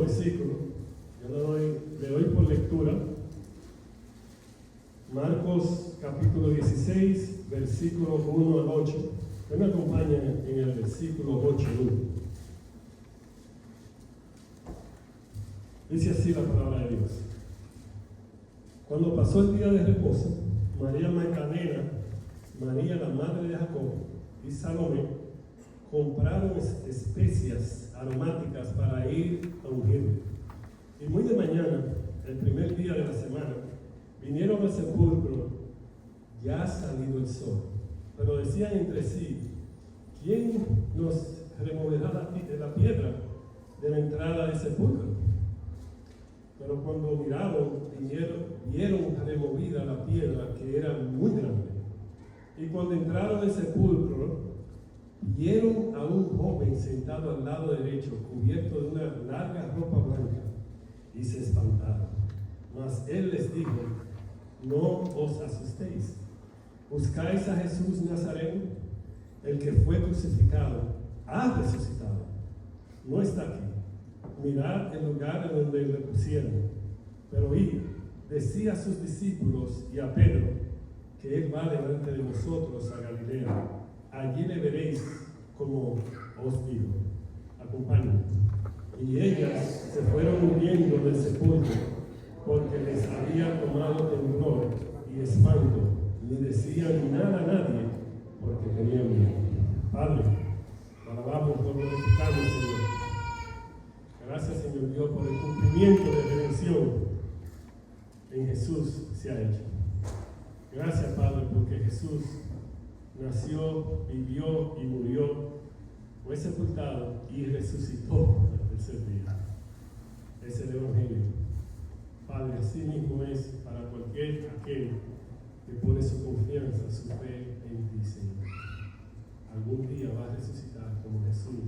versículo. Yo le doy por lectura. Marcos capítulo 16, versículos 1 al 8. Usted me acompaña en el versículo 8. Dice así la palabra de Dios. Cuando pasó el día de reposo, María Magdalena, María la madre de Jacobo y Salomé compraron especias aromáticas para ir a ungirle. Y muy de mañana, el primer día de la semana, vinieron al sepulcro, ya ha salido el sol. Pero decían entre sí, ¿quién nos removerá la piedra de la entrada del sepulcro? Pero cuando miraron, vieron removida la piedra, que era muy grande. Y cuando entraron al sepulcro, vieron a un joven sentado al lado derecho, cubierto de una larga ropa blanca, y se espantaron. Mas él les dijo, no os asustéis. Buscáis a Jesús Nazareno, el que fue crucificado, ha resucitado. No está aquí. Mirad el lugar en donde le pusieron. Pero id, decía a sus discípulos y a Pedro, que él va delante de vosotros a Galilea. Allí le veréis como os digo. Acompáñenme. Y ellas se fueron huyendo del sepulcro, porque les había tomado temblor y espanto, ni decían nada a nadie, porque tenían miedo. Padre, lo alabamos, lo glorificamos, Señor. Gracias, Señor Dios, por el cumplimiento de redención en Jesús se ha hecho. Gracias, Padre, porque Jesús nació, vivió y murió, fue sepultado y resucitó al tercer día. Es el Evangelio. Padre, así mismo es para cualquier aquel que pone su confianza, su fe en ti, Señor. Algún día va a resucitar como Jesús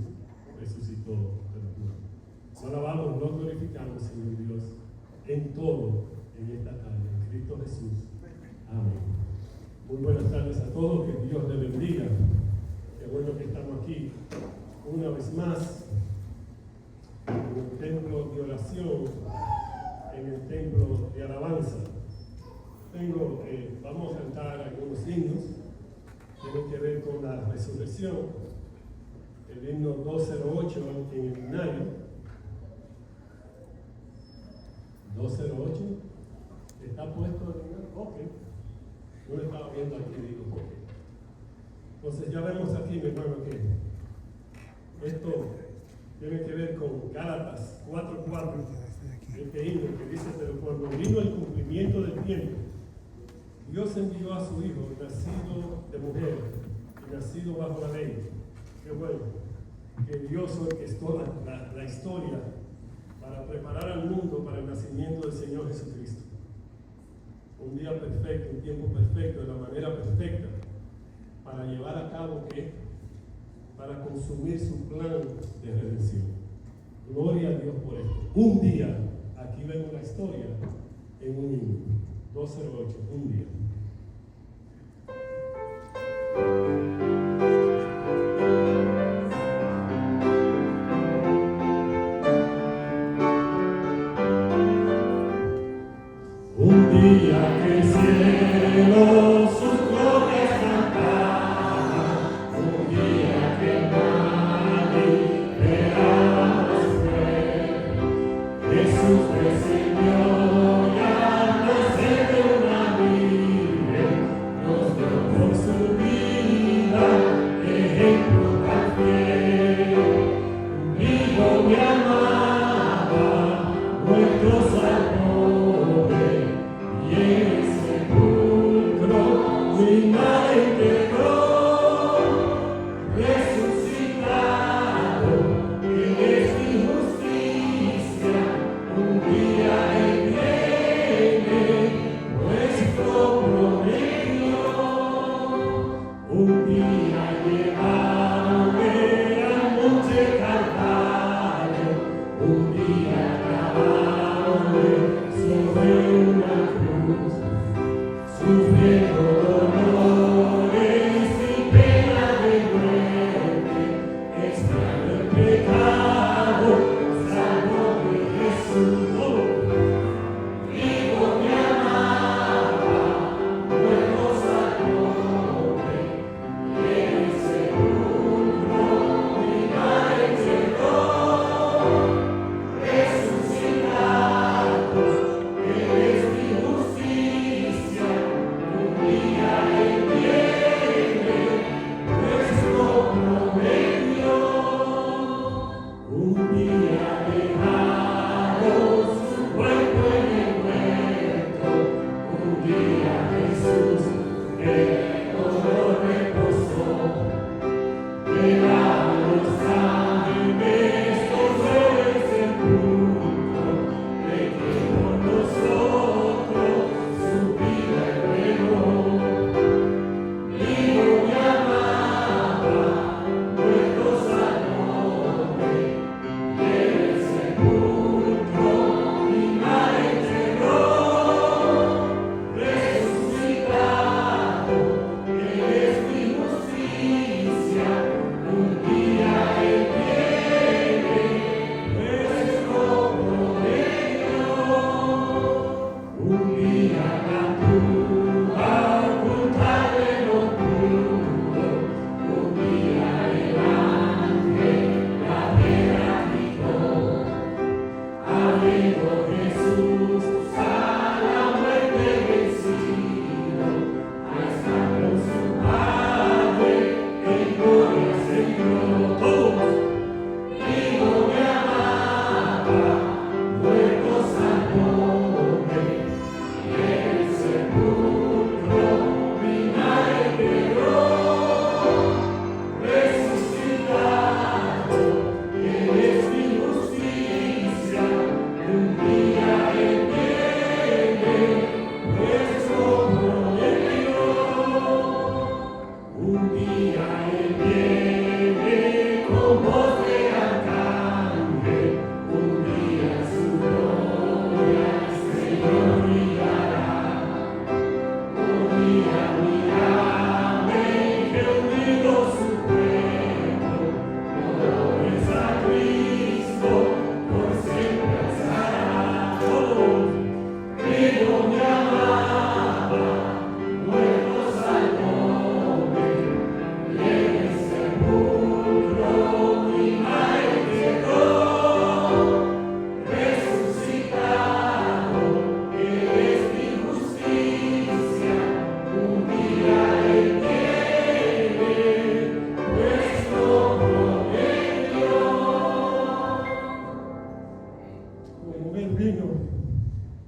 resucitó de los muertos. Lo alabamos, lo glorificamos, Señor Dios, en todo, en esta tarde, en Cristo Jesús. Amén. Muy buenas tardes a todos, que Dios les bendiga. Qué bueno que estamos aquí una vez más en el templo de oración, en el templo de alabanza. Vamos a cantar algunos himnos, tienen que ver con la resurrección. El himno 208 en el binario. 208, ¿está puesto el binario? Ok, no lo estaba viendo aquí, digo, ok. Entonces ya vemos aquí, mi hermano, que esto tiene que ver con Gálatas 4:4. Este himno que dice, pero cuando vino el cumplimiento del tiempo, Dios envió a su Hijo, nacido de mujer y nacido bajo la ley. Qué bueno, que Dios orquestó la historia para preparar al mundo para el nacimiento del Señor Jesucristo. Un día perfecto, un tiempo perfecto, de la manera perfecta, para llevar a cabo ¿qué? Para consumir su plan de redención. Gloria a Dios por esto. Un día, aquí vemos la historia en un himno. 208, un día. Un día que el cielo sus glorias cantaba, un día que nadie verá más ver, Jesús descendió y al nacer de una virgen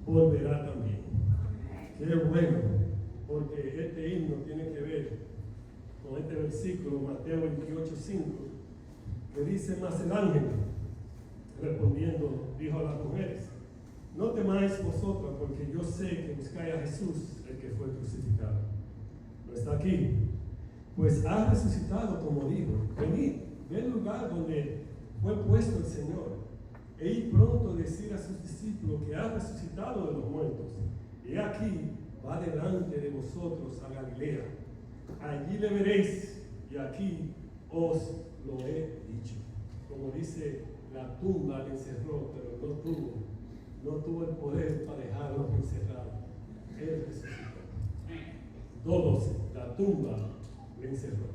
volverá también. Qué bueno, porque este himno tiene que ver con este versículo, Mateo 28:5, que dice: mas el ángel, respondiendo, dijo a las mujeres: no temáis vosotras, porque yo sé que buscáis a Jesús, el que fue crucificado. No está aquí, pues ha resucitado, como dijo. Venid, ve el lugar donde fue puesto el Señor, e id pronto a decir a sus discípulos que ha resucitado de los muertos. He aquí, va delante de vosotros a Galilea. Allí le veréis, y aquí os lo he dicho. Como dice, la tumba le encerró, pero no tuvo el poder para dejarlo encerrado. Él resucitó. 2:12, la tumba le encerró.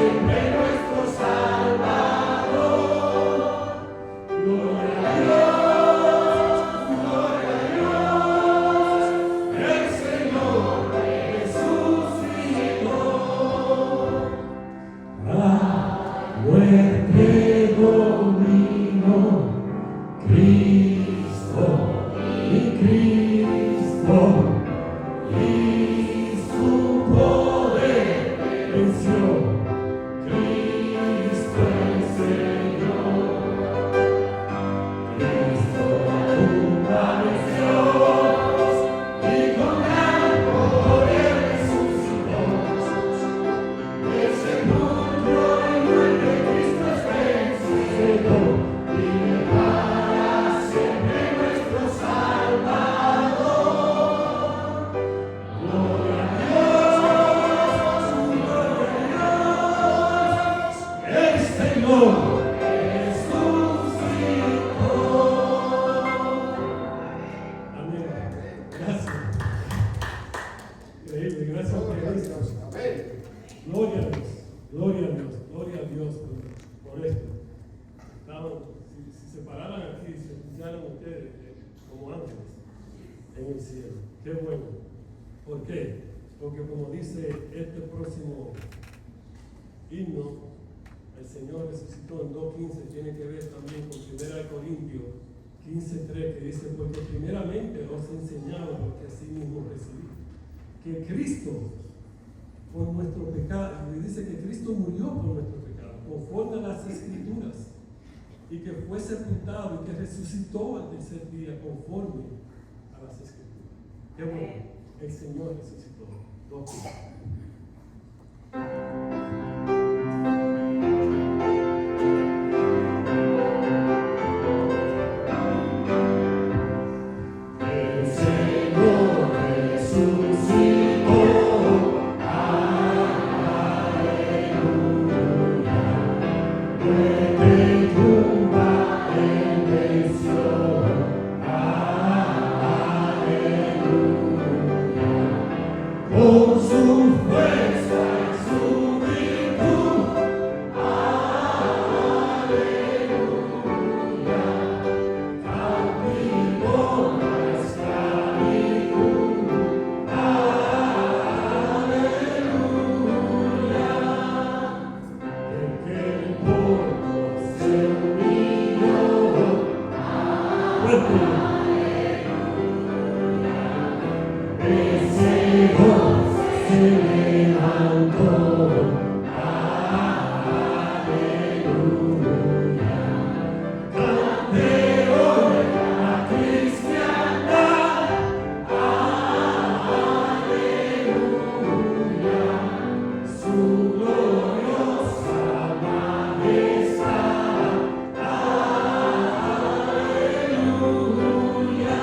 Amen. cielo. Amén. Gracias. Increíble. Gracias por eso. Gloria a Dios. Gloria a Dios. Gloria a Dios por esto. Si se pararan aquí, se pusieran ustedes como ángeles en el cielo. Qué bueno. ¿Por qué? Porque como dice este próximo himno, el Señor resucitó en 2.15, tiene que ver también con 1 Corintios 15.3, que dice, porque primeramente os he enseñado lo que así mismo recibí, que Cristo por nuestro pecado, y dice que Cristo murió por nuestro pecado, conforme a las Escrituras, y que fue sepultado y que resucitó al tercer día, conforme a las Escrituras. Qué bueno, el Señor resucitó. 2.15. Con su fuerza y su virtud, aleluya, cautivó la esclavitud, aleluya, el que el porco se humilló, aleluya, ese se levantó, aleluya, cante hoy la cristiandad, aleluya, su gloriosa majestad, aleluya,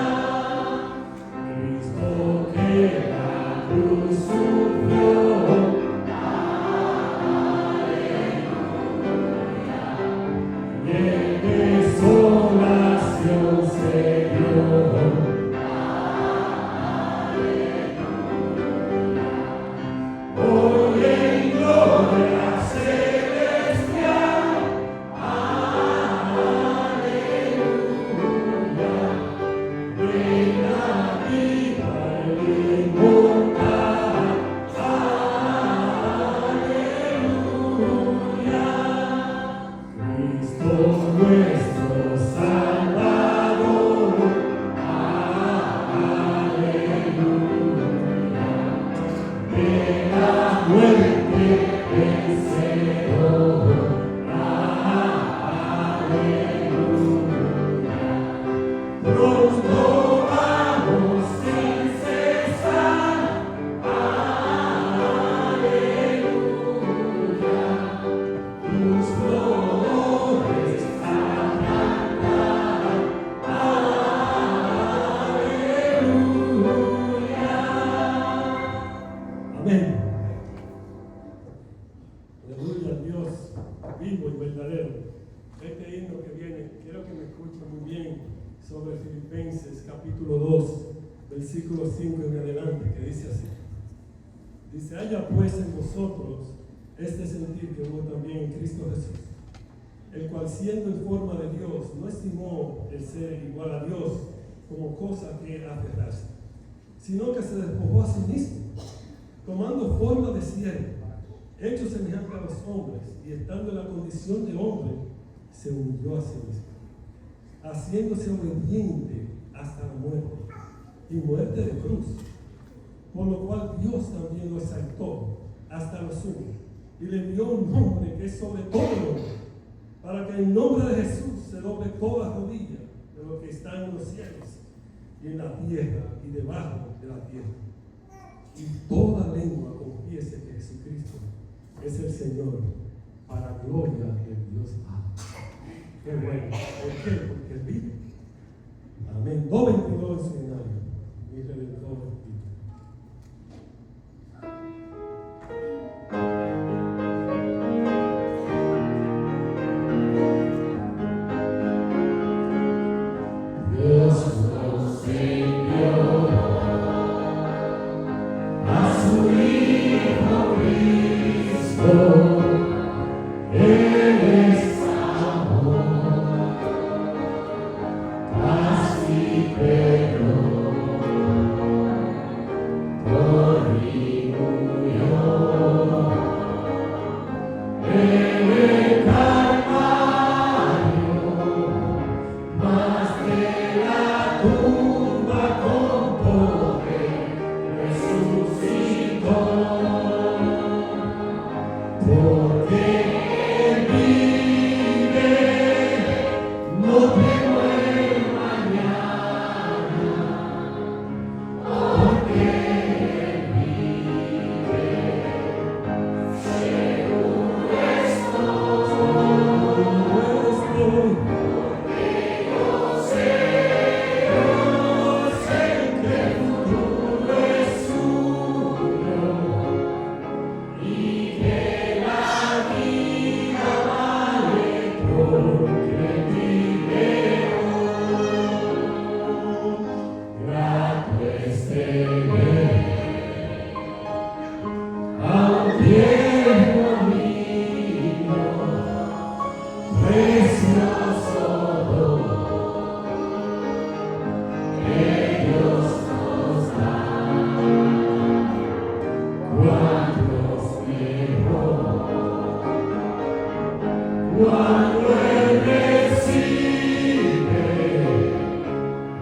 Cristo que la cruz sufrió, y en desolación se dio, hoy en gloria celestial, aleluya, reina viva y inmortal, aleluya, Cristo nuestro Salvador, aleluya, de la muerte vencedor, aleluya, pronto vamos sin cesar, aleluya, tus dolores ablandarán, aleluya. Amén. Aleluya, Dios vivo y verdadero. Este himno que viene, quiero que me escuchen muy bien sobre Filipenses capítulo 2, versículo 5 en adelante, que dice así. Dice, haya pues en vosotros este sentir que hubo también en Cristo Jesús, el cual siendo en forma de Dios, no estimó el ser igual a Dios como cosa que aferrarse, sino que se despojó a sí mismo, tomando forma de siervo, hecho semejante a los hombres, y estando en la condición de hombre, se humilló a sí mismo, haciéndose obediente hasta la muerte, y muerte de cruz, por lo cual Dios también lo exaltó hasta lo sumo, y le dio un nombre que es sobre todo nombre, para que en el nombre de Jesús se doble toda rodilla de lo que está en los cielos, y en la tierra, y debajo de la tierra, y toda lengua confiese que Jesucristo es el Señor, para gloria del Dios Padre. Qué bueno. ¿Por qué? Porque Él vive. Amén. 2:22 en su escenario. Mi Redentor vive. Cuando Él recibe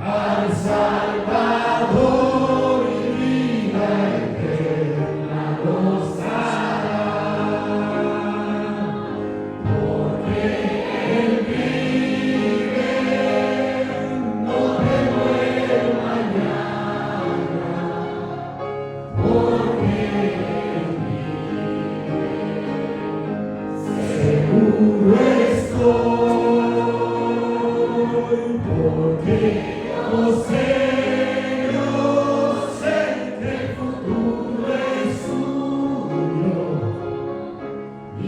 al Salvador y vida eterna nos dará, porque Él vive, no te muere mañana, porque Él vive, seguro estoy, porque yo sé que el futuro es suyo y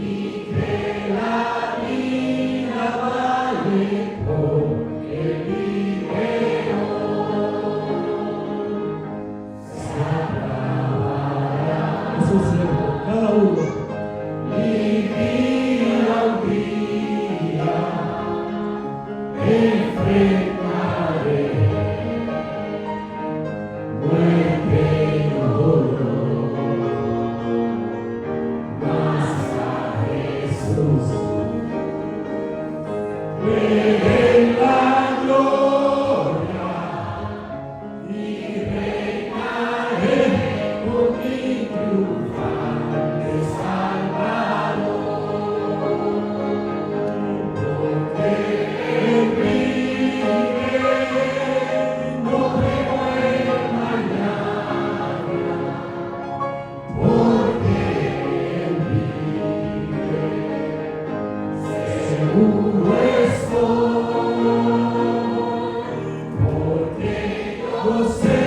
que la vida vale porque vive hoy. Se acabará Eso es cierto. Cada uno. mi vida un día, enfrentaré muerte y dolor, mas a Jesús veré en la gloria y reinaré con mi triunfante Salvador, porque Él vive, no me muere mañana, porque Él vive, seguro estoy, porque yo sé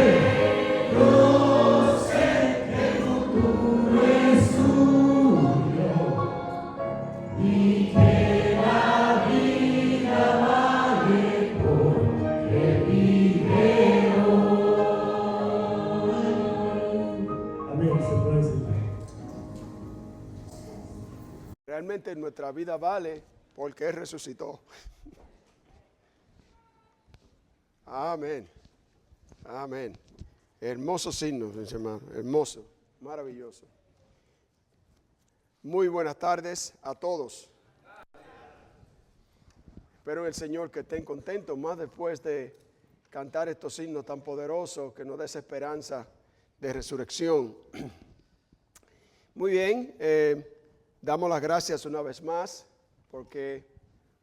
que el futuro es suyo y que la vida vale porque vive hoy. Amén. Se puede sentar. Realmente nuestra vida vale porque Él resucitó. Amén. Amén. Hermoso signo, mis hermanos. Hermoso. Maravilloso. Muy buenas tardes a todos. Espero en el Señor que estén contentos más después de cantar estos signos tan poderosos que nos da esa esperanza de resurrección. Muy bien. Damos las gracias una vez más porque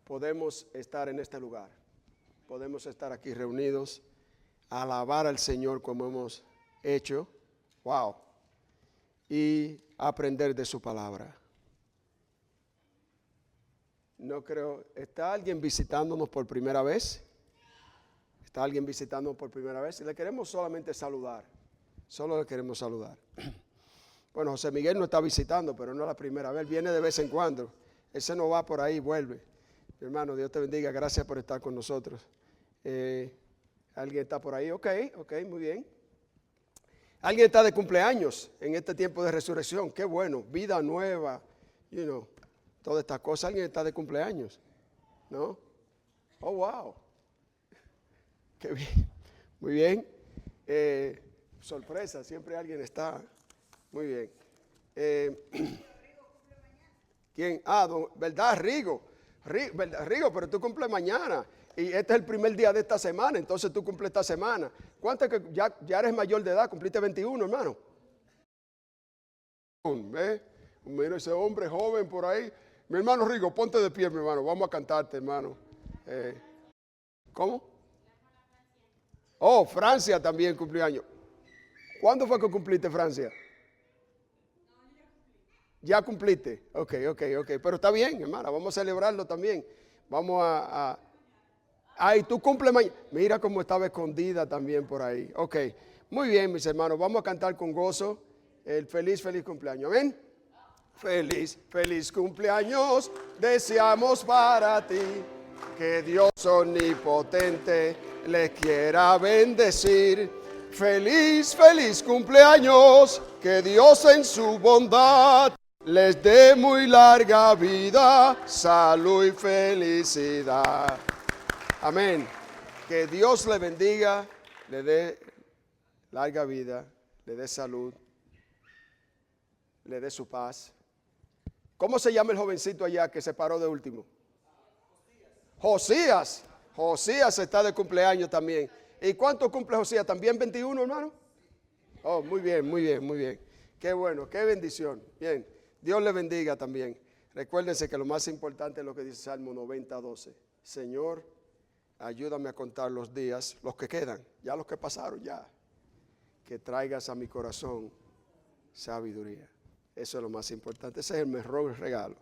podemos estar en este lugar. Podemos estar aquí reunidos, a alabar al Señor como hemos hecho. Wow. Y aprender de su palabra. No creo, ¿está alguien visitándonos por primera vez? ¿Está alguien visitándonos por primera vez? Le queremos solamente saludar. Solo le queremos saludar. Bueno, José Miguel no está visitando, pero no es la primera vez. Viene de vez en cuando. Ese no va por ahí, vuelve. Mi hermano, Dios te bendiga. Gracias por estar con nosotros. ¿Alguien está por ahí? Ok, muy bien. ¿Alguien está de cumpleaños en este tiempo de resurrección? Qué bueno. Vida nueva, todas estas cosas. ¿Alguien está de cumpleaños? ¿No? Oh, wow. Qué bien. Muy bien. Sorpresa, siempre alguien está. Muy bien. ¿Quién? ¿Verdad? Rigo, pero tú cumples mañana. Y este es el primer día de esta semana, entonces tú cumples esta semana. ¿Cuánto que ya eres mayor de edad? Cumpliste 21, hermano. Mira ese hombre joven por ahí. Mi hermano Rigo, ponte de pie, mi hermano. Vamos a cantarte, hermano. ¿Cómo? Oh, Francia también cumplió años. ¿Cuándo fue que cumpliste, Francia? Ya cumpliste. Ok. Pero está bien, hermana. Vamos a celebrarlo también. Vamos a Ay, tú cumples mañana. Mira cómo estaba escondida también por ahí. Ok. Muy bien, mis hermanos. Vamos a cantar con gozo el feliz cumpleaños. Amén. Feliz cumpleaños. Deseamos para ti. Que Dios omnipotente les quiera bendecir. Feliz cumpleaños. Que Dios en su bondad les dé muy larga vida, salud y felicidad. Amén. Que Dios le bendiga, le dé larga vida, le dé salud, le dé su paz ¿Cómo se llama el jovencito allá que se paró de último? Josías. Josías está de cumpleaños también. ¿Y cuánto cumple Josías? ¿También 21, hermano? Oh, muy bien, muy bien, muy bien. Qué bueno, qué bendición. Bien, Dios le bendiga también. Recuérdense que lo más importante es lo que dice Salmo 90:12. Señor, ayúdame a contar los días, los que quedan, ya los que pasaron ya. Que traigas a mi corazón sabiduría. Eso es lo más importante. Ese es el mejor regalo.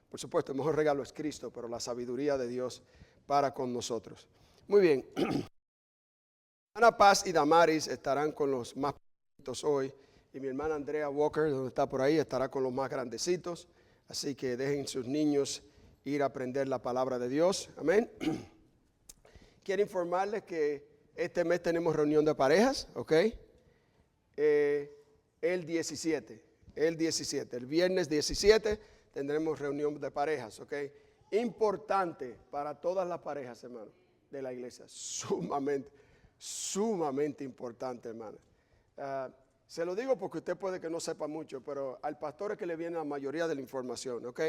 Por supuesto, el mejor regalo es Cristo, pero la sabiduría de Dios para con nosotros. Muy bien. Ana Paz y Damaris estarán con los más pequeñitos hoy. Y mi hermana Andrea Walker, donde está por ahí, estará con los más grandecitos. Así que dejen sus niños ir a aprender la palabra de Dios. Amén. Quiero informarles que este mes tenemos reunión de parejas, ¿ok? El 17, el viernes 17 tendremos reunión de parejas, ¿ok? Importante para todas las parejas, hermano, de la iglesia, sumamente importante, hermano. Se lo digo porque usted puede que no sepa mucho, pero al pastor es que le viene la mayoría de la información, ¿ok?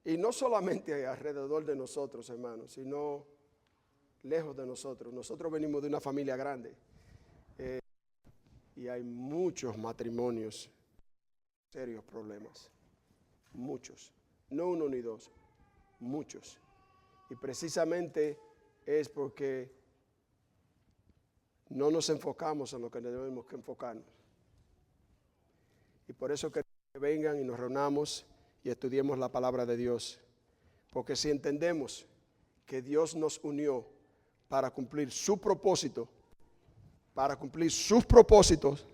Y no solamente alrededor de nosotros, hermano, sino lejos de nosotros. Nosotros venimos de una familia grande. Y hay muchos matrimonios, serios problemas, muchos, no uno ni dos, muchos. Y precisamente es porque no nos enfocamos en lo que debemos que enfocarnos. Y por eso que vengan y nos reunamos y estudiemos la palabra de Dios. Porque si entendemos que Dios nos unió para cumplir su propósito, para cumplir sus propósitos,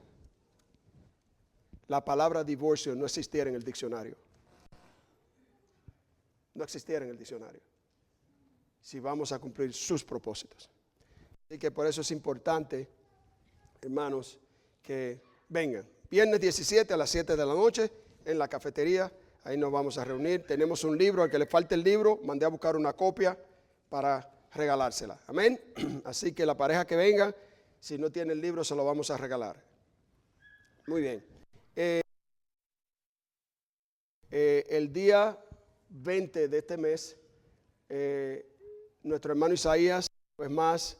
la palabra divorcio no existiera en el diccionario. No existiera en el diccionario. Si vamos a cumplir sus propósitos. Así que por eso es importante, hermanos, que vengan. Viernes 17 a las 7 de la noche en la cafetería. Ahí nos vamos a reunir. Tenemos un libro, al que le falte el libro, mandé a buscar una copia para regalársela. Amén. Así que la pareja que venga, si no tiene el libro, se lo vamos a regalar. Muy bien. El día 20 de este mes, nuestro hermano Isaías, pues más,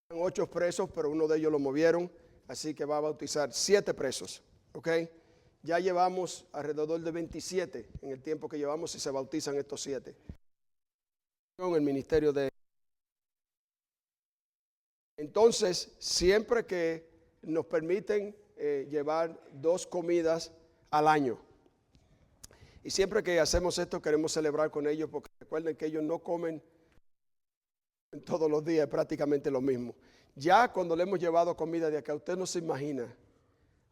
8 presos, pero uno de ellos lo movieron, así que va a bautizar 7 presos, ¿ok? Ya llevamos alrededor de 27 en el tiempo que llevamos y se bautizan estos 7. Con el ministerio de... Entonces, siempre que nos permiten llevar 2 comidas al año. Y siempre que hacemos esto queremos celebrar con ellos porque recuerden que ellos no comen todos los días, es prácticamente lo mismo. Ya cuando le hemos llevado comida de acá, usted no se imagina,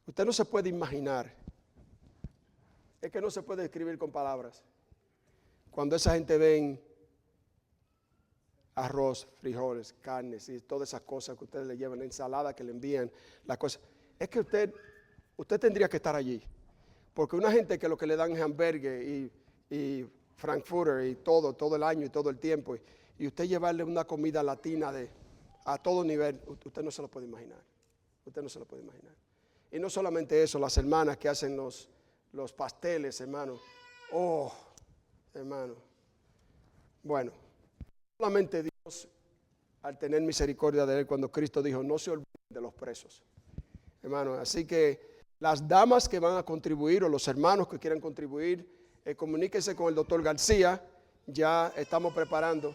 usted no se puede imaginar. Es que no se puede describir con palabras. Cuando esa gente ven arroz, frijoles, carnes y todas esas cosas que ustedes le llevan, la ensalada que le envían, las cosas. Es que usted tendría que estar allí. Porque una gente que lo que le dan es hamburgues y frankfurter y todo el año y todo el tiempo, y usted llevarle una comida latina a todo nivel, usted no se lo puede imaginar. Usted no se lo puede imaginar. Y no solamente eso, las hermanas que hacen los pasteles, hermano. Oh, hermano. Bueno. Solamente Dios, al tener misericordia de él, cuando Cristo dijo, no se olviden de los presos. Hermano, así que las damas que van a contribuir o los hermanos que quieran contribuir, comuníquense con el doctor García. Ya estamos preparando.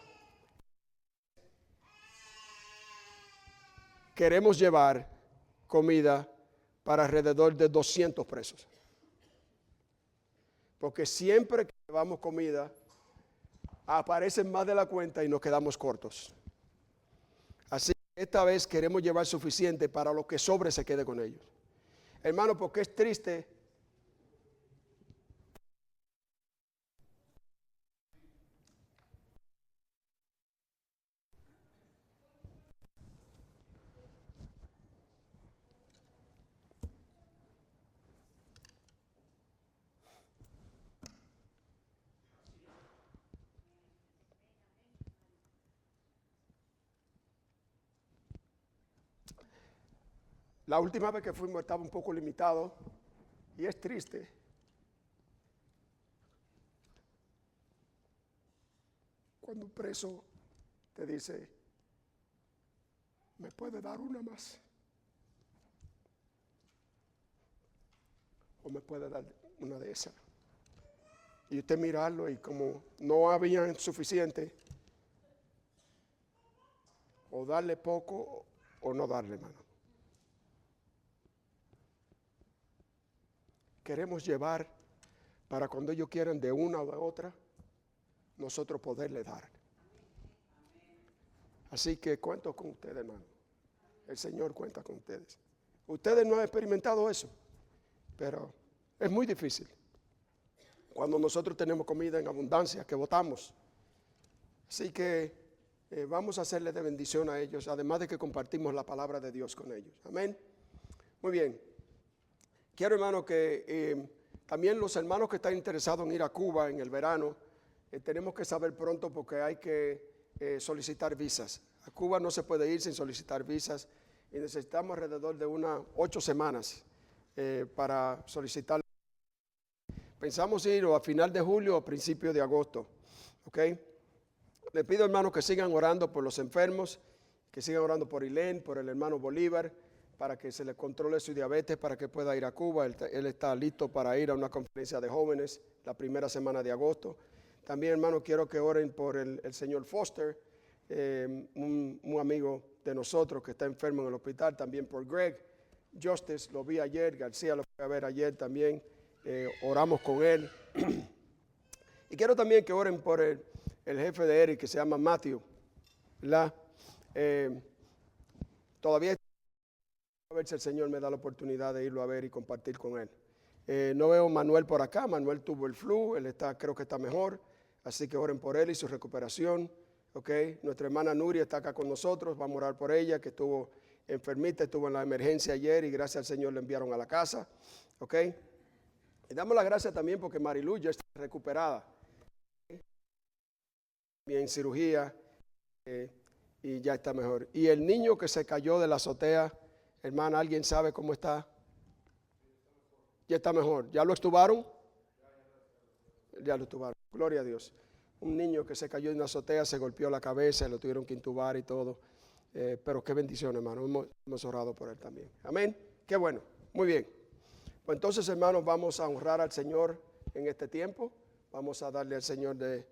Queremos llevar comida para alrededor de 200 presos. Porque siempre que llevamos comida, aparecen más de la cuenta y nos quedamos cortos. Así que esta vez queremos llevar suficiente para lo que sobre se quede con ellos. Hermano, porque es triste la última vez que fuimos estaba un poco limitado y es triste cuando un preso te dice, ¿me puede dar una más? ¿O me puede dar una de esas? Y usted mirarlo y como no había suficiente, o darle poco o no darle, hermano. Queremos llevar para cuando ellos quieran de una o de otra, nosotros poderle dar. Así que cuento con ustedes, hermano. El Señor cuenta con ustedes. Ustedes no han experimentado eso, pero es muy difícil. Cuando nosotros tenemos comida en abundancia, que botamos. Así que vamos a hacerles de bendición a ellos, además de que compartimos la palabra de Dios con ellos. Amén. Muy bien. Quiero, hermano, que también los hermanos que están interesados en ir a Cuba en el verano, tenemos que saber pronto porque hay que solicitar visas. A Cuba no se puede ir sin solicitar visas y necesitamos alrededor de unas 8 semanas para solicitar. Pensamos ir o a final de julio o a principio de agosto. ¿Ok? Le pido, hermanos, que sigan orando por los enfermos, que sigan orando por Ilén, por el hermano Bolívar, para que se le controle su diabetes, para que pueda ir a Cuba. Él está listo para ir a una conferencia de jóvenes la primera semana de agosto. También, hermano, quiero que oren por el señor Foster, un amigo de nosotros que está enfermo en el hospital. También por Greg Justice, lo vi ayer. García lo fui a ver ayer también. Oramos con él. Y quiero también que oren por el jefe de Eric, que se llama Matthew. Todavía a ver si el Señor me da la oportunidad de irlo a ver y compartir con él. No veo a Manuel por acá. Manuel tuvo el flu, creo que está mejor. Así que oren por él y su recuperación. Okay. Nuestra hermana Nuria está acá con nosotros. Vamos a orar por ella, que estuvo enfermita, estuvo en la emergencia ayer y gracias al Señor le enviaron a la casa. Okay. Y damos las gracias también porque Marilu ya está recuperada. Bien, cirugía y ya está mejor. Y el niño que se cayó de la azotea, hermana, ¿alguien sabe cómo está? Ya está mejor. ¿Ya lo extubaron? Ya lo extubaron. Gloria a Dios. Un niño que se cayó en una azotea, se golpeó la cabeza, lo tuvieron que intubar y todo. Pero qué bendición, hermano. Hemos orado por él también. Amén. Qué bueno. Muy bien. Pues entonces, hermanos, vamos a honrar al Señor en este tiempo. Vamos a darle al Señor de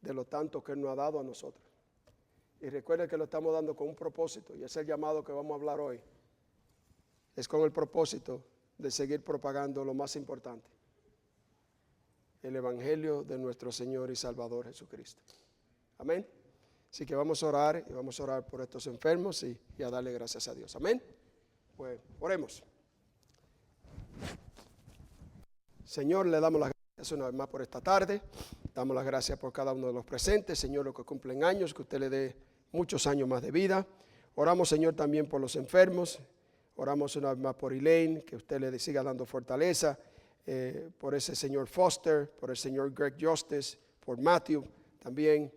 lo tanto que Él nos ha dado a nosotros. Y recuerden que lo estamos dando con un propósito. Y es el llamado que vamos a hablar hoy. Es con el propósito de seguir propagando lo más importante. El Evangelio de nuestro Señor y Salvador Jesucristo. Amén. Así que vamos a orar y vamos a orar por estos enfermos y a darle gracias a Dios. Amén. Pues oremos. Señor, le damos las gracias una vez más por esta tarde. Damos las gracias por cada uno de los presentes. Señor, los que cumplen años, que usted le dé muchos años más de vida. Oramos, Señor, también por los enfermos. Oramos una vez más por Elaine, que usted le siga dando fortaleza. Por ese señor Foster, por el señor Greg Justice, por Matthew también.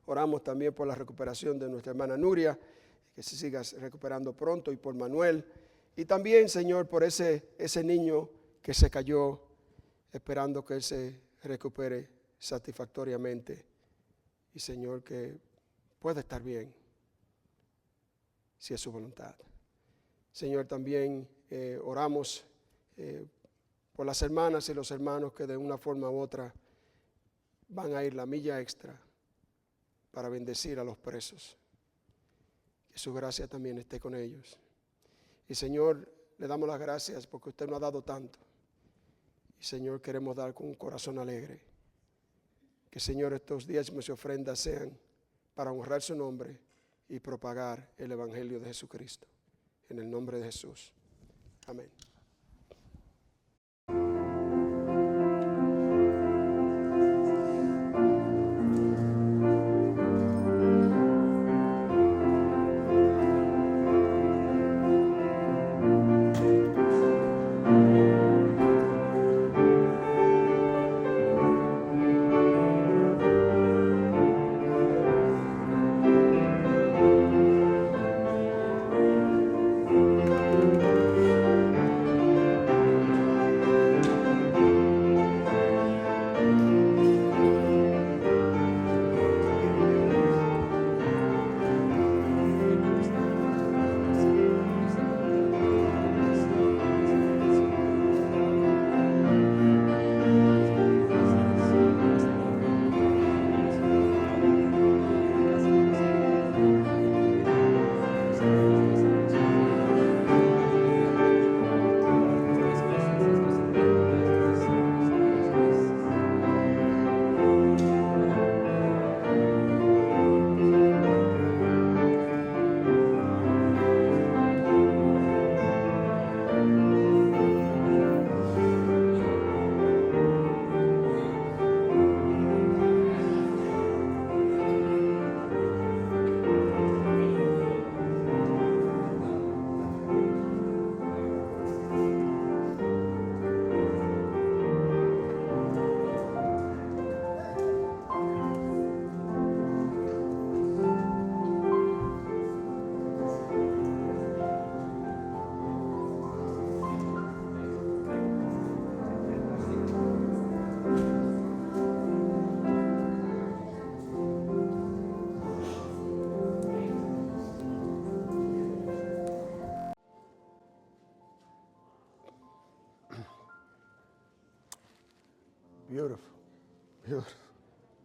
Oramos también por la recuperación de nuestra hermana Nuria, que se siga recuperando pronto, y por Manuel. Y también, Señor, por ese niño que se cayó, esperando que él se recupere satisfactoriamente. Y, Señor, que pueda estar bien, si es su voluntad. Señor, también oramos por las hermanas y los hermanos que de una forma u otra van a ir la milla extra para bendecir a los presos. Que su gracia también esté con ellos. Y Señor, le damos las gracias porque usted nos ha dado tanto. Y Señor, queremos dar con un corazón alegre. Que Señor, estos diezmos y ofrendas sean para honrar su nombre y propagar el Evangelio de Jesucristo. En el nombre de Jesús. Amén.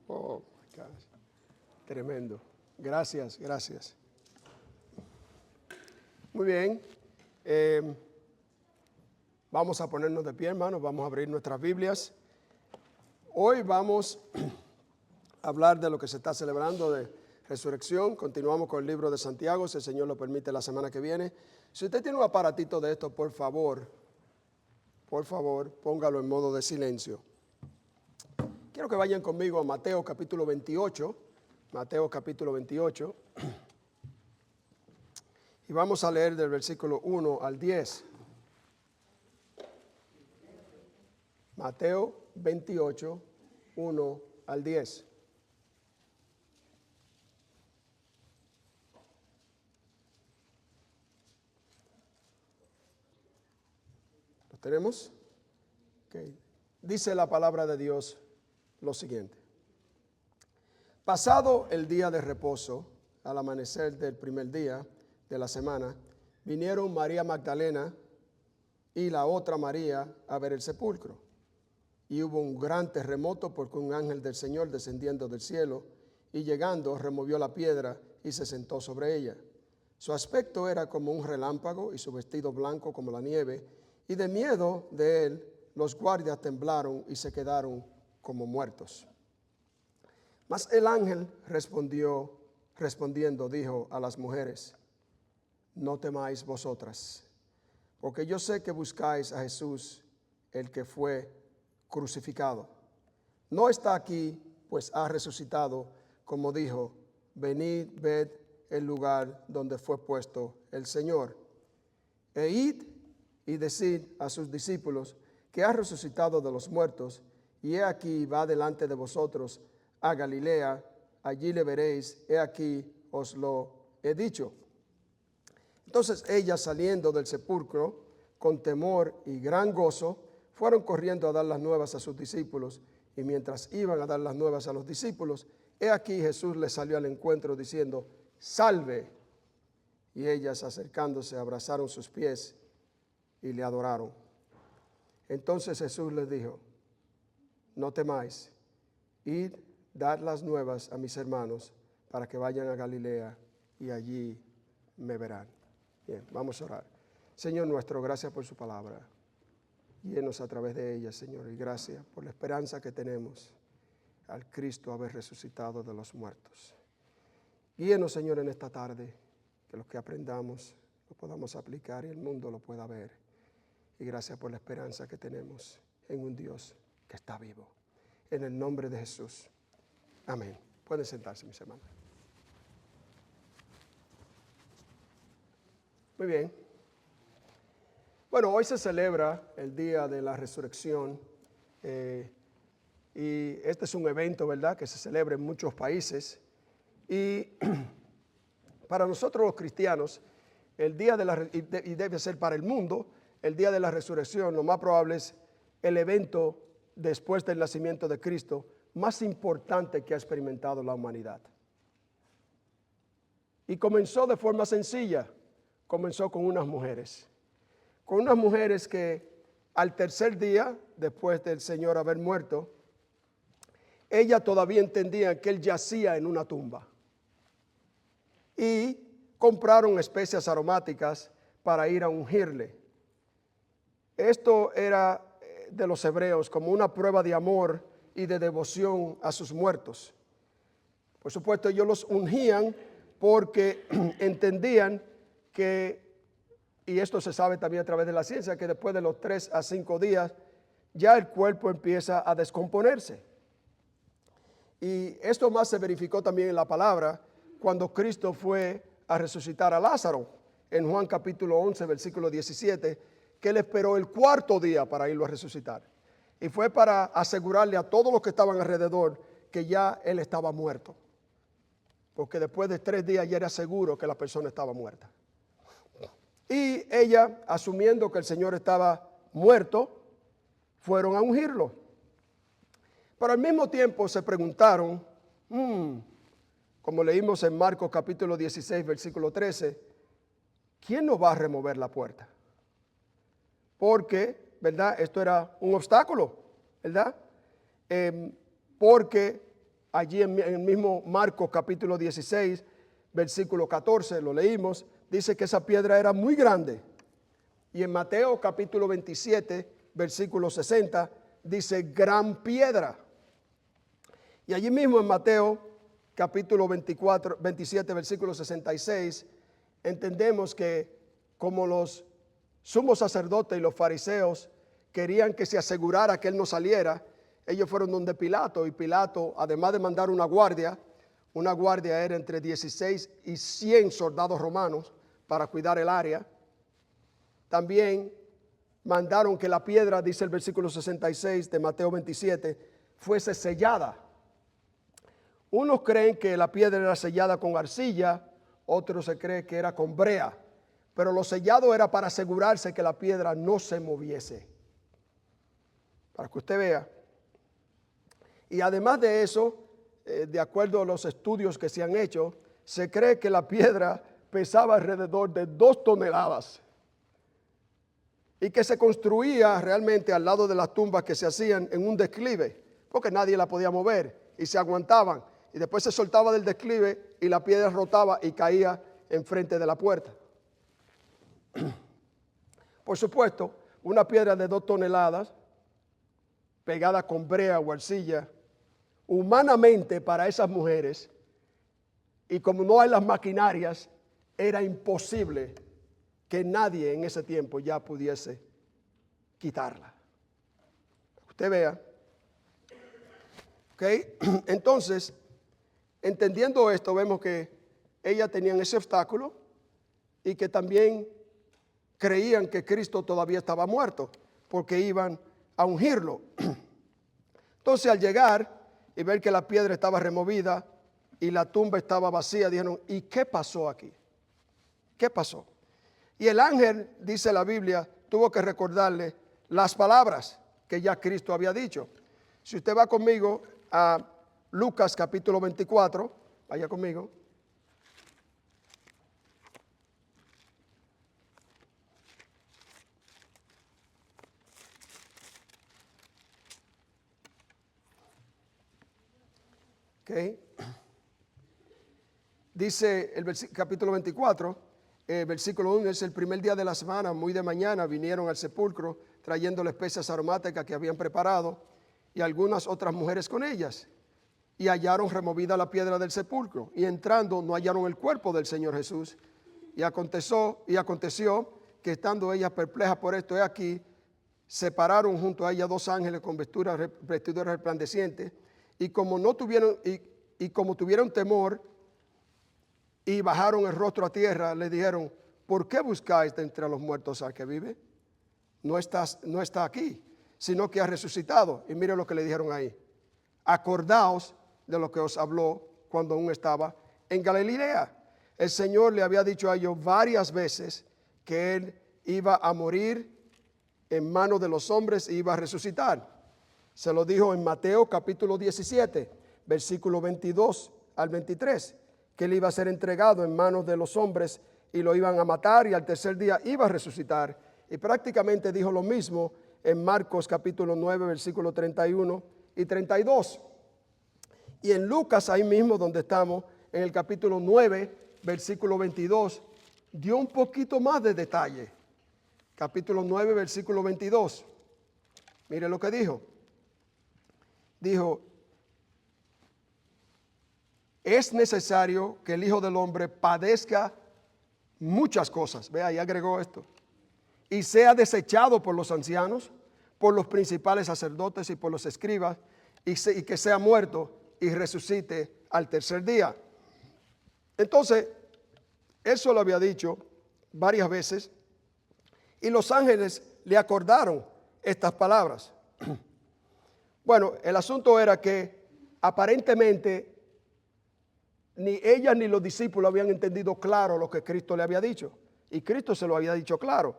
Oh, my gosh. Tremendo. Gracias, gracias. Muy bien. Vamos a ponernos de pie, hermanos. Vamos a abrir nuestras Biblias. Hoy vamos a hablar de lo que se está celebrando de resurrección. Continuamos con el libro de Santiago, si el Señor lo permite, la semana que viene. Si usted tiene un aparatito de esto, por favor, póngalo en modo de silencio. Quiero que vayan conmigo a Mateo capítulo 28. Mateo capítulo 28. Y vamos a leer del versículo 1 al 10. Mateo 28, 1 al 10. ¿Lo tenemos? Okay. Dice la palabra de Dios lo siguiente. Pasado el día de reposo, al amanecer del primer día de la semana, vinieron María Magdalena y la otra María a ver el sepulcro. Y hubo un gran terremoto porque un ángel del Señor descendiendo del cielo y llegando removió la piedra y se sentó sobre ella. Su aspecto era como un relámpago y su vestido blanco como la nieve, y de miedo de él los guardias temblaron y se quedaron como muertos. Mas el ángel respondiendo dijo a las mujeres: no temáis vosotras, porque yo sé que buscáis a Jesús, el que fue crucificado. No está aquí, pues ha resucitado, como dijo. Venid, ved el lugar donde fue puesto el Señor. E id y decid a sus discípulos que ha resucitado de los muertos, y he aquí va delante de vosotros a Galilea, allí le veréis, he aquí os lo he dicho. Entonces ellas, saliendo del sepulcro con temor y gran gozo, fueron corriendo a dar las nuevas a sus discípulos, y mientras iban a dar las nuevas a los discípulos, he aquí Jesús les salió al encuentro diciendo: salve. Y ellas, acercándose, abrazaron sus pies y le adoraron. Entonces Jesús les dijo: no temáis, id, dad las nuevas a mis hermanos para que vayan a Galilea y allí me verán. Bien, vamos a orar. Señor nuestro, gracias por su palabra. Guíenos a través de ella, Señor, y gracias por la esperanza que tenemos al Cristo haber resucitado de los muertos. Guíenos, Señor, en esta tarde, que lo que aprendamos lo podamos aplicar y el mundo lo pueda ver. Y gracias por la esperanza que tenemos en un Dios que está vivo. En el nombre de Jesús. Amén. Pueden sentarse, mis hermanos. Muy bien. Bueno, hoy se celebra el Día de la Resurrección y este es un evento, ¿verdad?, que se celebra en muchos países. Y para nosotros los cristianos, el Día de y debe ser para el mundo, el Día de la Resurrección, lo más probable es el evento después del nacimiento de Cristo más importante que ha experimentado la humanidad. Y comenzó de forma sencilla, comenzó con unas mujeres. Con unas mujeres que al tercer día, después del Señor haber muerto, ellas todavía entendían que Él yacía en una tumba. Y compraron especias aromáticas para ir a ungirle. Esto era de los hebreos como una prueba de amor y de devoción a sus muertos. Por supuesto, ellos los ungían porque entendían que, y esto se sabe también a través de la ciencia, que después de los 3 a 5 días ya el cuerpo empieza a descomponerse. Y esto más se verificó también en la palabra cuando Cristo fue a resucitar a Lázaro. En Juan capítulo 11, versículo 17, que él esperó el 4º día para irlo a resucitar. Y fue para asegurarle a todos los que estaban alrededor que ya él estaba muerto. Porque después de 3 días ya era seguro que la persona estaba muerta. Y ella, asumiendo que el Señor estaba muerto, fueron a ungirlo. Pero al mismo tiempo se preguntaron, como leímos en Marcos capítulo 16, versículo 13, ¿quién nos va a remover la puerta? Porque, ¿verdad? Esto era un obstáculo, ¿verdad? porque allí en el mismo Marcos capítulo 16, versículo 14, lo leímos, dice que esa piedra era muy grande. Y en Mateo capítulo 27, versículo 60, dice gran piedra. Y allí mismo en Mateo capítulo 27, versículo 66, entendemos que como los sumos sacerdotes y los fariseos querían que se asegurara que él no saliera, ellos fueron donde Pilato, y Pilato, además de mandar una guardia era entre 16 y 100 soldados romanos para cuidar el área. También mandaron que la piedra, dice el versículo 66 de Mateo 27, fuese sellada. Unos creen que la piedra era sellada con arcilla, otros se cree que era con brea, pero lo sellado era para asegurarse que la piedra no se moviese. Para que usted vea. Y además de eso, de acuerdo a los estudios que se han hecho, se cree que la piedra pesaba alrededor de 2 toneladas y que se construía realmente al lado de las tumbas que se hacían en un declive, porque nadie la podía mover y se aguantaban, y después se soltaba del declive y la piedra rotaba y caía enfrente de la puerta. Por supuesto, una piedra de 2 toneladas pegada con brea o arcilla, humanamente para esas mujeres, y como no hay las maquinarias, era imposible que nadie en ese tiempo ya pudiese quitarla. Usted vea. ¿Ok? Entonces, entendiendo esto, vemos que ellas tenían ese obstáculo y que también creían que Cristo todavía estaba muerto, porque iban a ungirlo. Entonces, al llegar y ver que la piedra estaba removida y la tumba estaba vacía, dijeron, ¿y qué pasó aquí? ¿Qué pasó? Y el ángel, dice la Biblia, tuvo que recordarle las palabras que ya Cristo había dicho. Si usted va conmigo a Lucas capítulo 24, vaya conmigo. Okay. Dice el capítulo 24, versículo 1, es el primer día de la semana, muy de mañana, vinieron al sepulcro trayendo las especias aromáticas que habían preparado y algunas otras mujeres con ellas. Y hallaron removida la piedra del sepulcro, y entrando no hallaron el cuerpo del Señor Jesús. Y aconteció que estando ellas perplejas por esto, he aquí, se pararon junto a ella 2 ángeles con vestiduras resplandecientes, y como tuvieron temor y bajaron el rostro a tierra, le dijeron, ¿por qué buscáis de entre los muertos al que vive? No está aquí, sino que ha resucitado. Y mire lo que le dijeron ahí. Acordaos de lo que os habló cuando aún estaba en Galilea. El Señor le había dicho a ellos varias veces que Él iba a morir en manos de los hombres y iba a resucitar. Se lo dijo en Mateo capítulo 17, versículo 22 al 23, que Él iba a ser entregado en manos de los hombres y lo iban a matar y al tercer día iba a resucitar. Y prácticamente dijo lo mismo en Marcos capítulo 9, versículo 31 y 32. Y en Lucas, ahí mismo donde estamos, en el capítulo 9, versículo 22, dio un poquito más de detalle. Capítulo 9, versículo 22. Mire lo que dijo. Dijo, es necesario que el Hijo del Hombre padezca muchas cosas. Vea, ahí agregó esto. Y sea desechado por los ancianos, por los principales sacerdotes y por los escribas, y que sea muerto y resucite al tercer día. Entonces, eso lo había dicho varias veces, y los ángeles le acordaron estas palabras. Bueno, el asunto era que aparentemente ni ella ni los discípulos habían entendido claro lo que Cristo le había dicho, y Cristo se lo había dicho claro.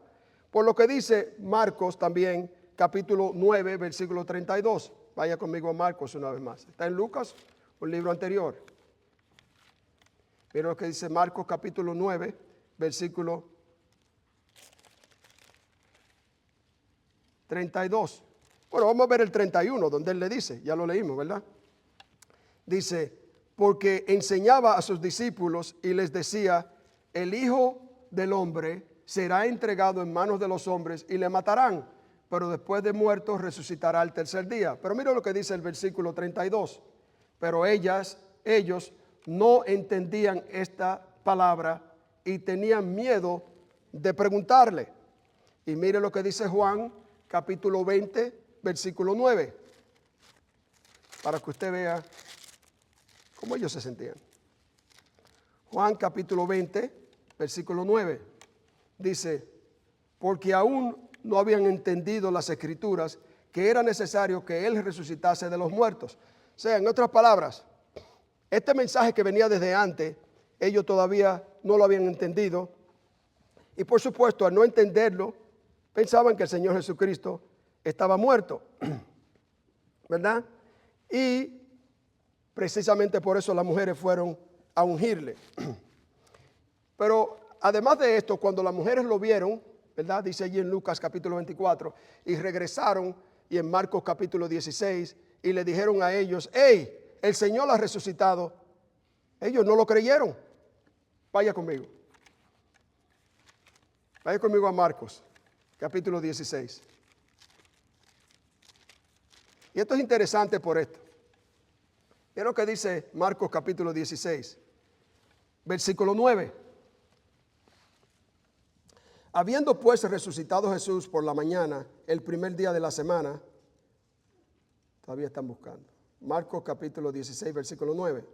Por lo que dice Marcos también, capítulo 9, versículo 32. Vaya conmigo a Marcos una vez más. Está en Lucas, un libro anterior. Mira lo que dice Marcos capítulo 9, versículo 32. Bueno, vamos a ver el 31, donde él le dice, ya lo leímos, ¿verdad? Dice, porque enseñaba a sus discípulos y les decía, el Hijo del Hombre será entregado en manos de los hombres y le matarán, pero después de muerto resucitará al tercer día. Pero mira lo que dice el versículo 32. Pero ellos no entendían esta palabra y tenían miedo de preguntarle. Y mire lo que dice Juan, capítulo 20, versículo 9, para que usted vea cómo ellos se sentían. Juan capítulo 20, versículo 9, dice, porque aún no habían entendido las escrituras que era necesario que Él resucitase de los muertos. O sea, en otras palabras, este mensaje que venía desde antes, ellos todavía no lo habían entendido. Y por supuesto, al no entenderlo, pensaban que el Señor Jesucristo estaba muerto, ¿verdad? Y precisamente por eso las mujeres fueron a ungirle. Pero además de esto, cuando las mujeres lo vieron, ¿verdad? Dice allí en Lucas capítulo 24, y regresaron, y en Marcos capítulo 16, y le dijeron a ellos, hey, el Señor ha resucitado. Ellos no lo creyeron. Vaya conmigo. Vaya conmigo a Marcos capítulo 16. Y esto es interesante por esto. Mira lo que dice Marcos capítulo 16, versículo 9. Habiendo pues resucitado Jesús por la mañana, el primer día de la semana, todavía están buscando. Marcos capítulo 16, versículo 9.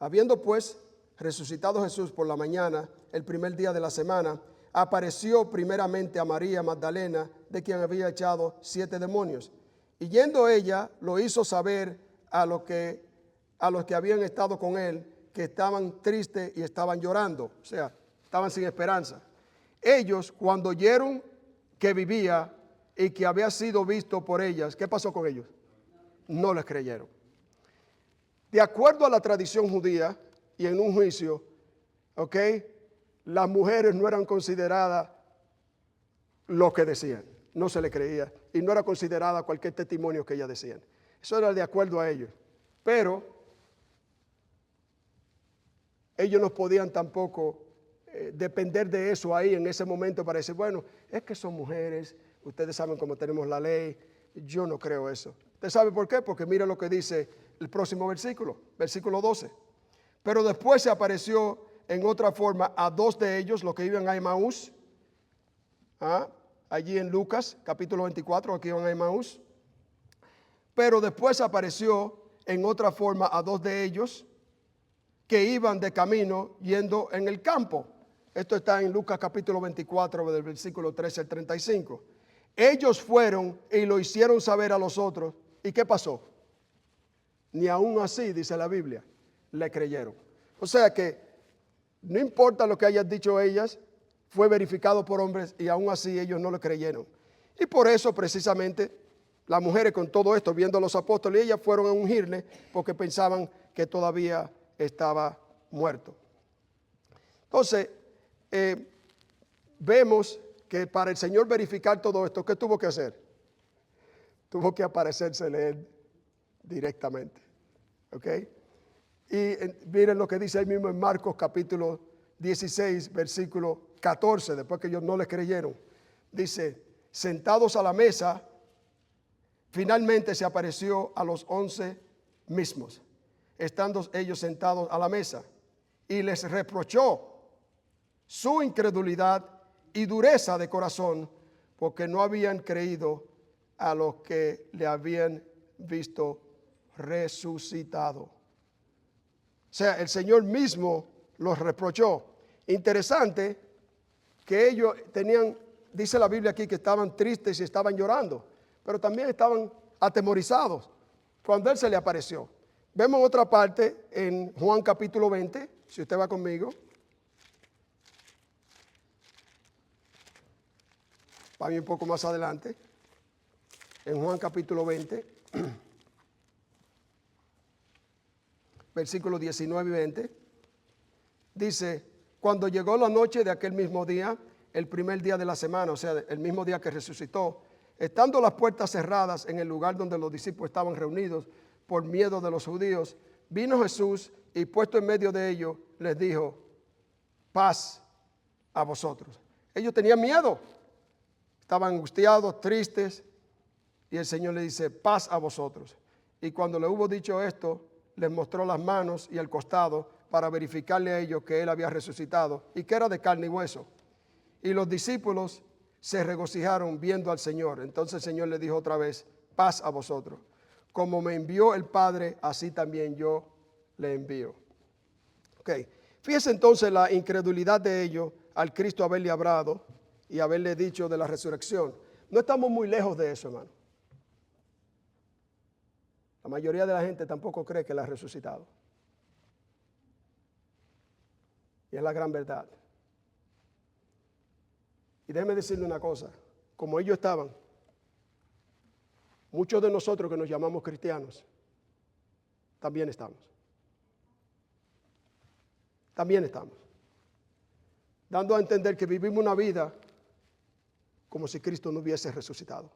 Habiendo pues resucitado Jesús por la mañana, el primer día de la semana, apareció primeramente a María Magdalena, de quien había echado 7 demonios. Y yendo ella, lo hizo saber a los que habían estado con él, que estaban tristes y estaban llorando, o sea, estaban sin esperanza. Ellos, cuando oyeron que vivía y que había sido visto por ellas, ¿qué pasó con ellos? No les creyeron. De acuerdo a la tradición judía y en un juicio, ¿ok? Las mujeres no eran consideradas lo que decían, no se le creía y no era considerada cualquier testimonio que ellas decían. Eso era de acuerdo a ellos. Pero ellos no podían tampoco depender de eso ahí en ese momento para decir, bueno, es que son mujeres, ustedes saben cómo tenemos la ley, yo no creo eso. ¿Usted sabe por qué? Porque mira lo que dice el próximo versículo, versículo 12. Pero después se apareció en otra forma a 2 de ellos, los que iban a Emaús, allí en Lucas capítulo 24, aquí iban a Emaús. Pero después apareció en otra forma a 2 de ellos que iban de camino yendo en el campo. Esto está en Lucas capítulo 24, del versículo 13 al 35. Ellos fueron y lo hicieron saber a los otros. ¿Y qué pasó? Ni aún así, dice la Biblia, le creyeron. O sea que no importa lo que hayan dicho ellas, fue verificado por hombres y aún así ellos no le creyeron. Y por eso precisamente las mujeres con todo esto, viendo a los apóstoles, ellas fueron a ungirle porque pensaban que todavía estaba muerto. Entonces, vemos que para el Señor verificar todo esto, ¿qué tuvo que hacer? Tuvo que aparecérsele a él directamente. ¿Ok? Y miren lo que dice ahí mismo en Marcos capítulo 16, versículo 14, después que ellos no le creyeron. Dice, sentados a la mesa, finalmente se apareció a los 11 mismos, estando ellos sentados a la mesa, y les reprochó su incredulidad y dureza de corazón, porque no habían creído a los que le habían visto resucitado. O sea, el Señor mismo los reprochó. Interesante que ellos tenían, dice la Biblia aquí, que estaban tristes y estaban llorando, pero también estaban atemorizados cuando Él se le apareció. Vemos otra parte en Juan capítulo 20, si usted va conmigo. Vamos un poco más adelante. En Juan capítulo 20, versículos 19 y 20, dice, cuando llegó la noche de aquel mismo día, el primer día de la semana, o sea, el mismo día que resucitó, estando las puertas cerradas en el lugar donde los discípulos estaban reunidos, por miedo de los judíos, vino Jesús y puesto en medio de ellos, les dijo, paz a vosotros. Ellos tenían miedo, estaban angustiados, tristes, y el Señor le dice, paz a vosotros. Y cuando le hubo dicho esto, les mostró las manos y el costado para verificarle a ellos que Él había resucitado y que era de carne y hueso. Y los discípulos se regocijaron viendo al Señor. Entonces el Señor le dijo otra vez, paz a vosotros. Como me envió el Padre, así también yo le envío. Ok, fíjese entonces la incredulidad de ellos al Cristo haberle hablado y haberle dicho de la resurrección. No estamos muy lejos de eso, hermano. La mayoría de la gente tampoco cree que Él ha resucitado. Y es la gran verdad. Y déjeme decirle una cosa, como ellos estaban, muchos de nosotros que nos llamamos cristianos, también estamos. También estamos. Dando a entender que vivimos una vida como si Cristo no hubiese resucitado.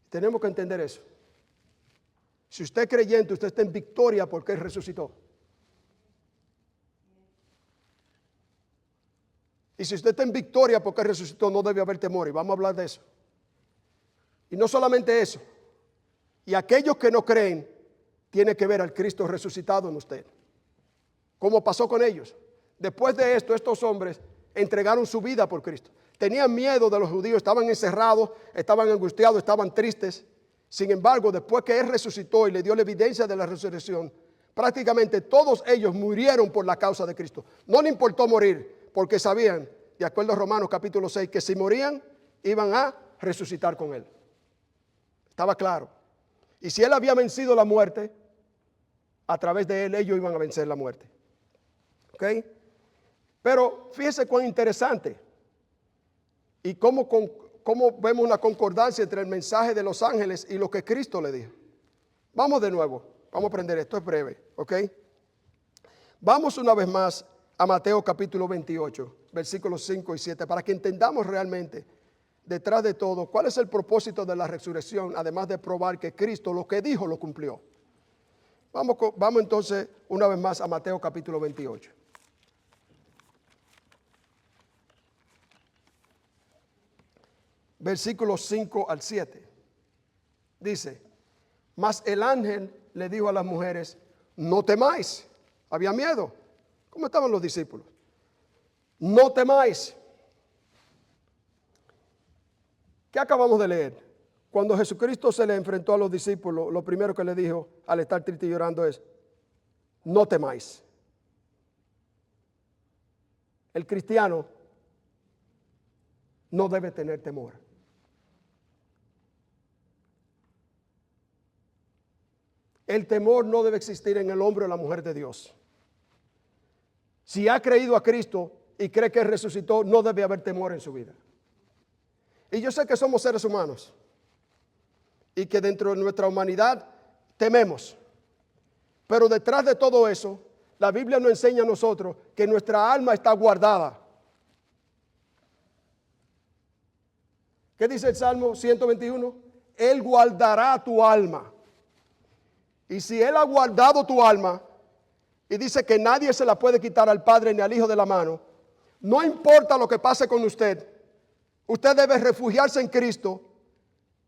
Tenemos que entender eso. Si usted es creyente, usted está en victoria porque Él resucitó. Y si usted está en victoria porque Él resucitó, no debe haber temor. Y vamos a hablar de eso. Y no solamente eso. Y aquellos que no creen, tienen que ver al Cristo resucitado en usted. Como pasó con ellos. Después de esto, estos hombres entregaron su vida por Cristo. Tenían miedo de los judíos, estaban encerrados, estaban angustiados, estaban tristes. Sin embargo, después que Él resucitó y le dio la evidencia de la resurrección, prácticamente todos ellos murieron por la causa de Cristo. No le importó morir, porque sabían, de acuerdo a Romanos capítulo 6, que si morían, iban a resucitar con Él. Estaba claro. Y si Él había vencido la muerte, a través de Él, ellos iban a vencer la muerte. ¿Ok? Pero fíjese cuán interesante y cómo vemos una concordancia entre el mensaje de los ángeles y lo que Cristo le dijo. Vamos de nuevo, vamos a aprender esto, es breve, ¿ok? Vamos una vez más a Mateo capítulo 28, versículos 5 y 7, para que entendamos realmente, detrás de todo, cuál es el propósito de la resurrección, además de probar que Cristo lo que dijo lo cumplió. Vamos entonces una vez más a Mateo capítulo 28. Versículos 5 al 7. Dice, mas el ángel le dijo a las mujeres, no temáis. Había miedo. ¿Cómo estaban los discípulos? No temáis. ¿Qué acabamos de leer? Cuando Jesucristo se le enfrentó a los discípulos, lo primero que le dijo al estar triste y llorando es, no temáis. El cristiano no debe tener temor. El temor no debe existir en el hombre o la mujer de Dios. Si ha creído a Cristo y cree que Él resucitó, no debe haber temor en su vida. Y yo sé que somos seres humanos y que dentro de nuestra humanidad tememos. Pero detrás de todo eso, la Biblia nos enseña a nosotros que nuestra alma está guardada. ¿Qué dice el Salmo 121? Él guardará tu alma. Y si Él ha guardado tu alma y dice que nadie se la puede quitar al Padre ni al Hijo de la mano, no importa lo que pase con usted, usted debe refugiarse en Cristo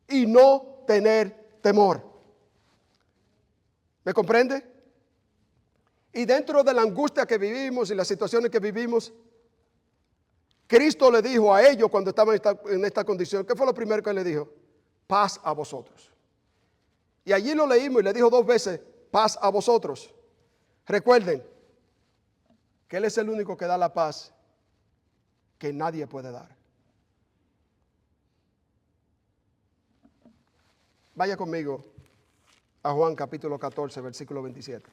y no tener temor. ¿Me comprende? Y dentro de la angustia que vivimos y las situaciones que vivimos, Cristo le dijo a ellos cuando estaban en esta condición, ¿qué fue lo primero que le dijo? Paz a vosotros. Y allí lo leímos y le dijo 2 veces, paz a vosotros. Recuerden que Él es el único que da la paz que nadie puede dar. Vaya conmigo a Juan capítulo 14, versículo 27.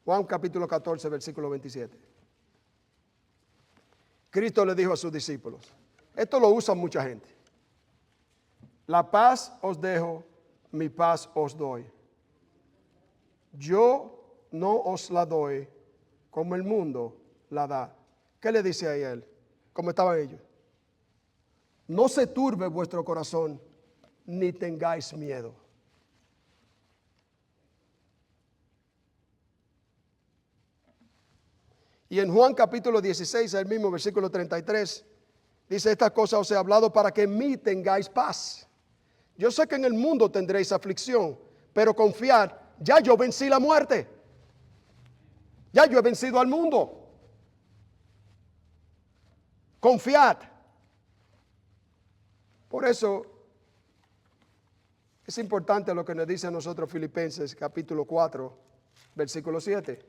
Juan capítulo 14, versículo 27. Cristo le dijo a sus discípulos, esto lo usa mucha gente. La paz os dejo, mi paz os doy. Yo no os la doy como el mundo la da. ¿Qué le dice a él? ¿Cómo estaban ellos? no se turbe vuestro corazón, ni tengáis miedo. Y en Juan capítulo 16, el mismo versículo 33, dice: estas cosas os he hablado para que en mí tengáis paz. Yo sé que en el mundo tendréis aflicción, pero confiad, ya yo vencí la muerte. Ya yo he vencido al mundo. Confiad. Por eso es importante lo que nos dice a nosotros Filipenses capítulo 4, versículo 7.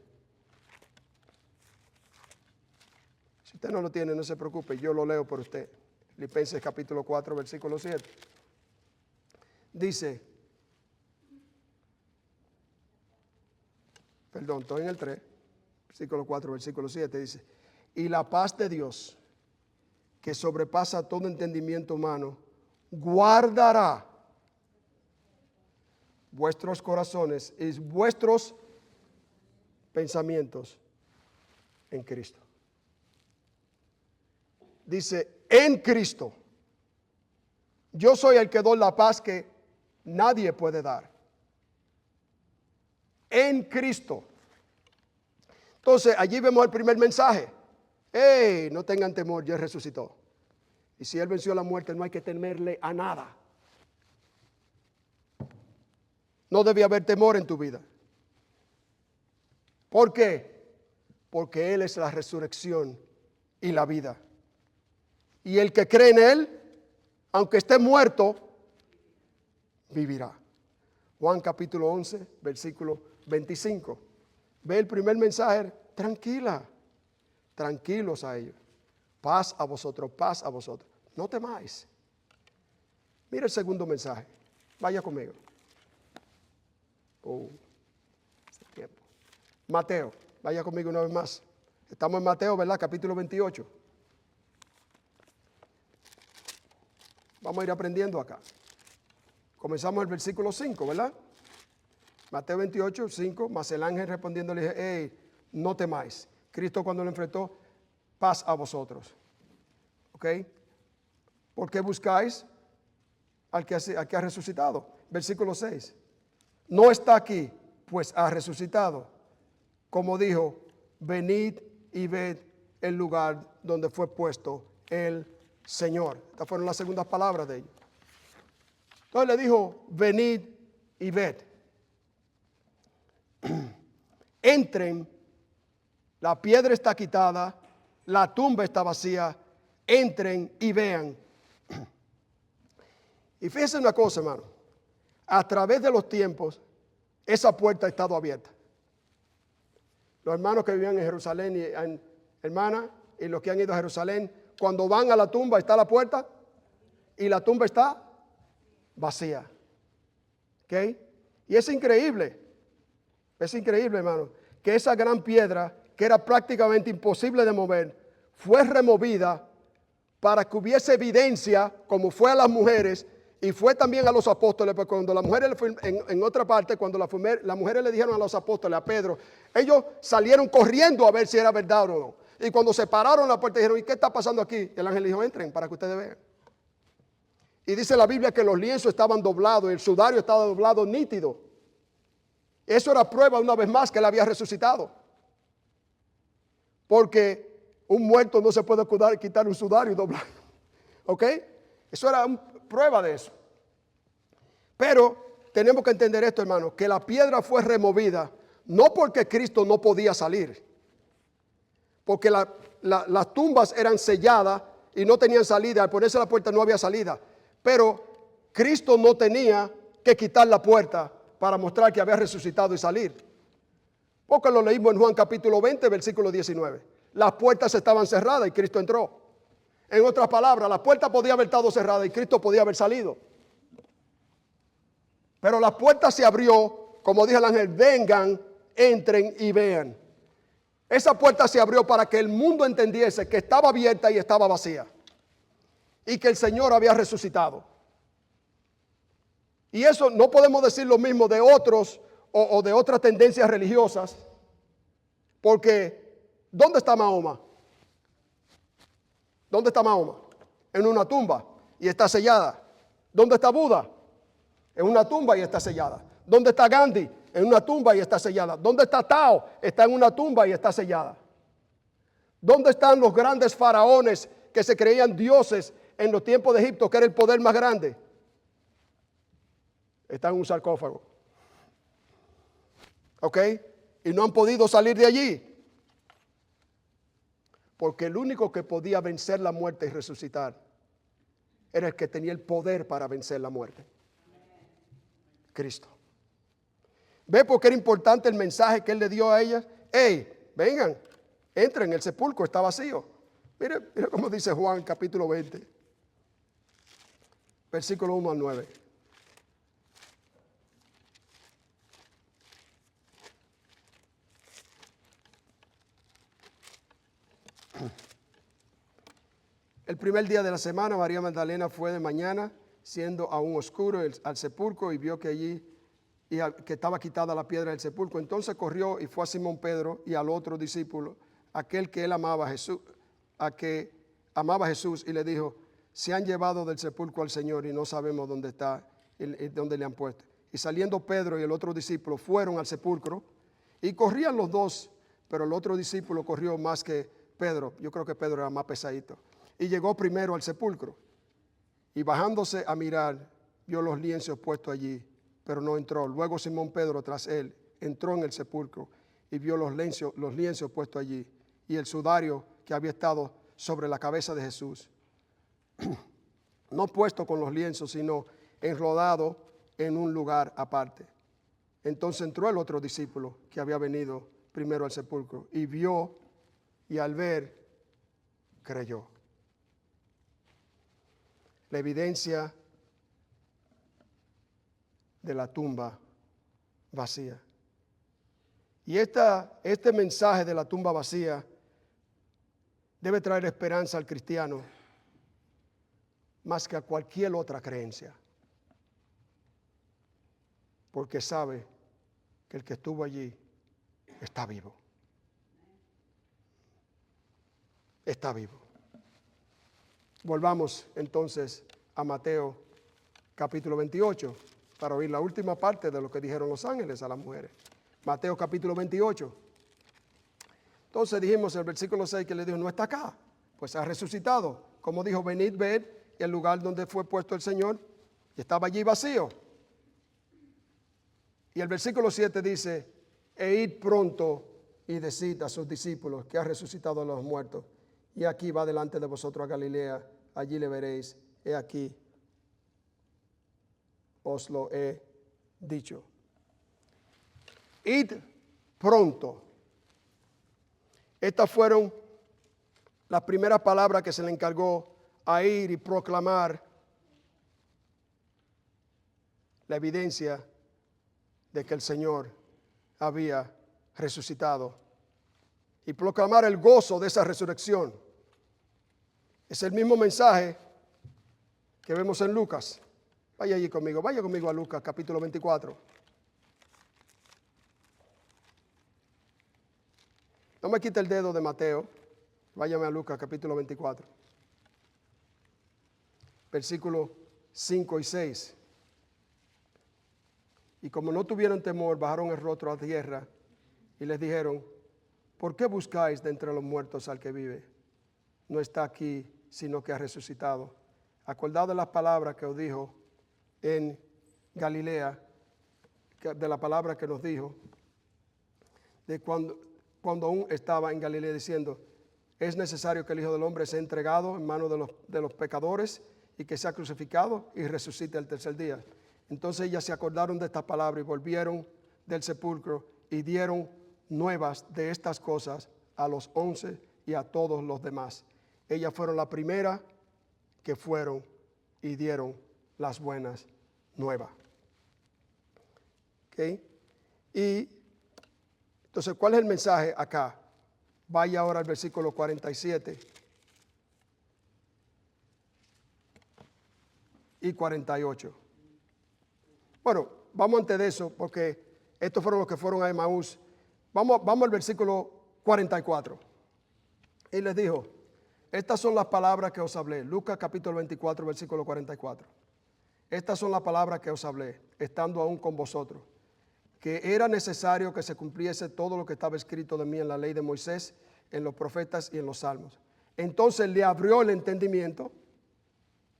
Si usted no lo tiene, no se preocupe, yo lo leo por usted. Filipenses capítulo 4, versículo 7. Dice, perdón, estoy en el 3, versículo 4, versículo 7, dice: y la paz de Dios, que sobrepasa todo entendimiento humano, guardará vuestros corazones y vuestros pensamientos en Cristo. Dice, en Cristo, yo soy el que doy la paz que nadie puede dar. En Cristo. Entonces, allí vemos el primer mensaje. ¡Ey! No tengan temor, ya resucitó. Y si Él venció la muerte, no hay que temerle a nada. No debe haber temor en tu vida. ¿Por qué? Porque Él es la resurrección y la vida. Y el que cree en Él, aunque esté muerto, vivirá. Juan capítulo 11, versículo 25. Ve el primer mensaje, tranquila, tranquilos a ellos. Paz a vosotros, paz a vosotros. No temáis. Mira el segundo mensaje. Vaya conmigo. Este tiempo. Mateo, vaya conmigo una vez más. Estamos en Mateo, ¿verdad? Capítulo 28. Vamos a ir aprendiendo acá. Comenzamos el versículo 5, ¿verdad? Mateo 28, 5, mas el ángel respondiendo le dije, hey, no temáis. Cristo cuando lo enfrentó, paz a vosotros. ¿Ok? ¿Por qué buscáis al que ha resucitado? Versículo 6. No está aquí, pues ha resucitado. Como dijo, venid y ved el lugar donde fue puesto el Señor. Estas fueron las segundas palabras de ellos. Entonces le dijo, venid y ved. Entren, la piedra está quitada, la tumba está vacía, entren y vean. Y fíjense una cosa, hermano, a través de los tiempos, esa puerta ha estado abierta. Los hermanos que vivían en Jerusalén, hermana, y los que han ido a Jerusalén, cuando van a la tumba está la puerta y la tumba está vacía. ¿Ok? Y es increíble, hermano, que esa gran piedra, que era prácticamente imposible de mover, fue removida para que hubiese evidencia, como fue a las mujeres y fue también a los apóstoles, porque cuando las mujeres, en otra parte, cuando las mujeres le dijeron a los apóstoles, a Pedro, ellos salieron corriendo a ver si era verdad o no. Y cuando se pararon la puerta dijeron, ¿y qué está pasando aquí? Y el ángel dijo, entren para que ustedes vean. Y dice la Biblia que los lienzos estaban doblados, y el sudario estaba doblado nítido. Eso era prueba una vez más que él había resucitado. Porque un muerto no se puede quitar un sudario y doblar. ¿Ok? Eso era prueba de eso. Pero tenemos que entender esto, hermano, que la piedra fue removida no porque Cristo no podía salir. Porque las tumbas eran selladas y no tenían salida. Al ponerse la puerta no había salida. Pero Cristo no tenía que quitar la puerta para mostrar que había resucitado y salir. Porque lo leímos en Juan capítulo 20, versículo 19. Las puertas estaban cerradas y Cristo entró. En otras palabras, la puerta podía haber estado cerrada y Cristo podía haber salido. Pero la puerta se abrió, como dijo el ángel, vengan, entren y vean. Esa puerta se abrió para que el mundo entendiese que estaba abierta y estaba vacía. Y que el Señor había resucitado. Y eso no podemos decir lo mismo de otros o de otras tendencias religiosas. Porque, ¿dónde está Mahoma? ¿Dónde está Mahoma? En una tumba. y está sellada. ¿Dónde está Buda? En una tumba y está sellada. ¿Dónde está Gandhi? En una tumba y está sellada. ¿Dónde está Tao? Está en una tumba y está sellada. ¿Dónde están los grandes faraones que se creían dioses en los tiempos de Egipto, que era el poder más grande? Están en un sarcófago. ¿Ok? Y no han podido salir de allí. Porque el único que podía vencer la muerte y resucitar era el que tenía el poder para vencer la muerte. Cristo. ¿Ve por qué era importante el mensaje que él le dio a ellas? ¡Ey, vengan, entren, el sepulcro está vacío! Mire cómo dice Juan capítulo 20, versículo 1 al 9. El primer día de la semana, María Magdalena fue de mañana, siendo aún oscuro, al sepulcro y vio que allí que estaba quitada la piedra del sepulcro. Entonces corrió y fue a Simón Pedro y al otro discípulo, aquel que él amaba, Jesús, a que amaba a Jesús, y le dijo: se han llevado del sepulcro al Señor y no sabemos dónde está, dónde le han puesto. Y saliendo Pedro y el otro discípulo fueron al sepulcro y corrían los dos, pero el otro discípulo corrió más que Pedro. Yo creo que Pedro era más pesadito. Y llegó primero al sepulcro y bajándose a mirar, vio los lienzos puestos allí, pero no entró. Luego Simón Pedro tras él entró en el sepulcro y vio los lienzos puestos allí y el sudario que había estado sobre la cabeza de Jesús, no puesto con los lienzos, sino enrodado en un lugar aparte. Entonces entró el otro discípulo que había venido primero al sepulcro y vio, y al ver creyó. La evidencia de la tumba vacía. Y este mensaje de la tumba vacía debe traer esperanza al cristiano más que a cualquier otra creencia. Porque sabe que el que estuvo allí está vivo. Está vivo. Volvamos entonces a Mateo capítulo 28 para oír la última parte de lo que dijeron los ángeles a las mujeres. Mateo capítulo 28. Entonces dijimos en el versículo 6 que le dijo: no está acá, pues ha resucitado. Como dijo: venid, ved el lugar donde fue puesto el Señor, y estaba allí vacío. Y el versículo 7 dice: e id pronto y decid a sus discípulos que ha resucitado a los muertos, y aquí va delante de vosotros a Galilea, allí le veréis, he aquí, os lo he dicho. Id pronto. Estas fueron las primeras palabras que se le encargó a ir y proclamar la evidencia de que el Señor había resucitado y proclamar el gozo de esa resurrección. Es el mismo mensaje que vemos en Lucas. Vaya conmigo a Lucas capítulo 24. No me quite el dedo de Mateo, váyame a Lucas capítulo 24. Versículos 5 y 6. Y como no tuvieron temor, bajaron el rostro a tierra y les dijeron: ¿por qué buscáis de entre los muertos al que vive? No está aquí, sino que ha resucitado. Acordad de las palabras que os dijo en Galilea, de la palabra que nos dijo, de cuando aún estaba en Galilea, diciendo: es necesario que el Hijo del Hombre sea entregado en manos de los pecadores y que sea crucificado y resucite el tercer día. Entonces ellas se acordaron de estas palabras y volvieron del sepulcro y dieron nuevas de estas cosas a los 11 y a todos los demás. Ellas fueron la primera que fueron y dieron las buenas nuevas. ¿Okay? Y entonces, ¿cuál es el mensaje acá? Vaya ahora al versículo 47 y 48. Bueno, vamos antes de eso, porque estos fueron los que fueron a Emaús. Vamos al versículo 44. Y les dijo: estas son las palabras que os hablé. Lucas capítulo 24, versículo 44. Estas son las palabras que os hablé, estando aún con vosotros, que era necesario que se cumpliese todo lo que estaba escrito de mí en la ley de Moisés, en los profetas y en los salmos. Entonces le abrió el entendimiento.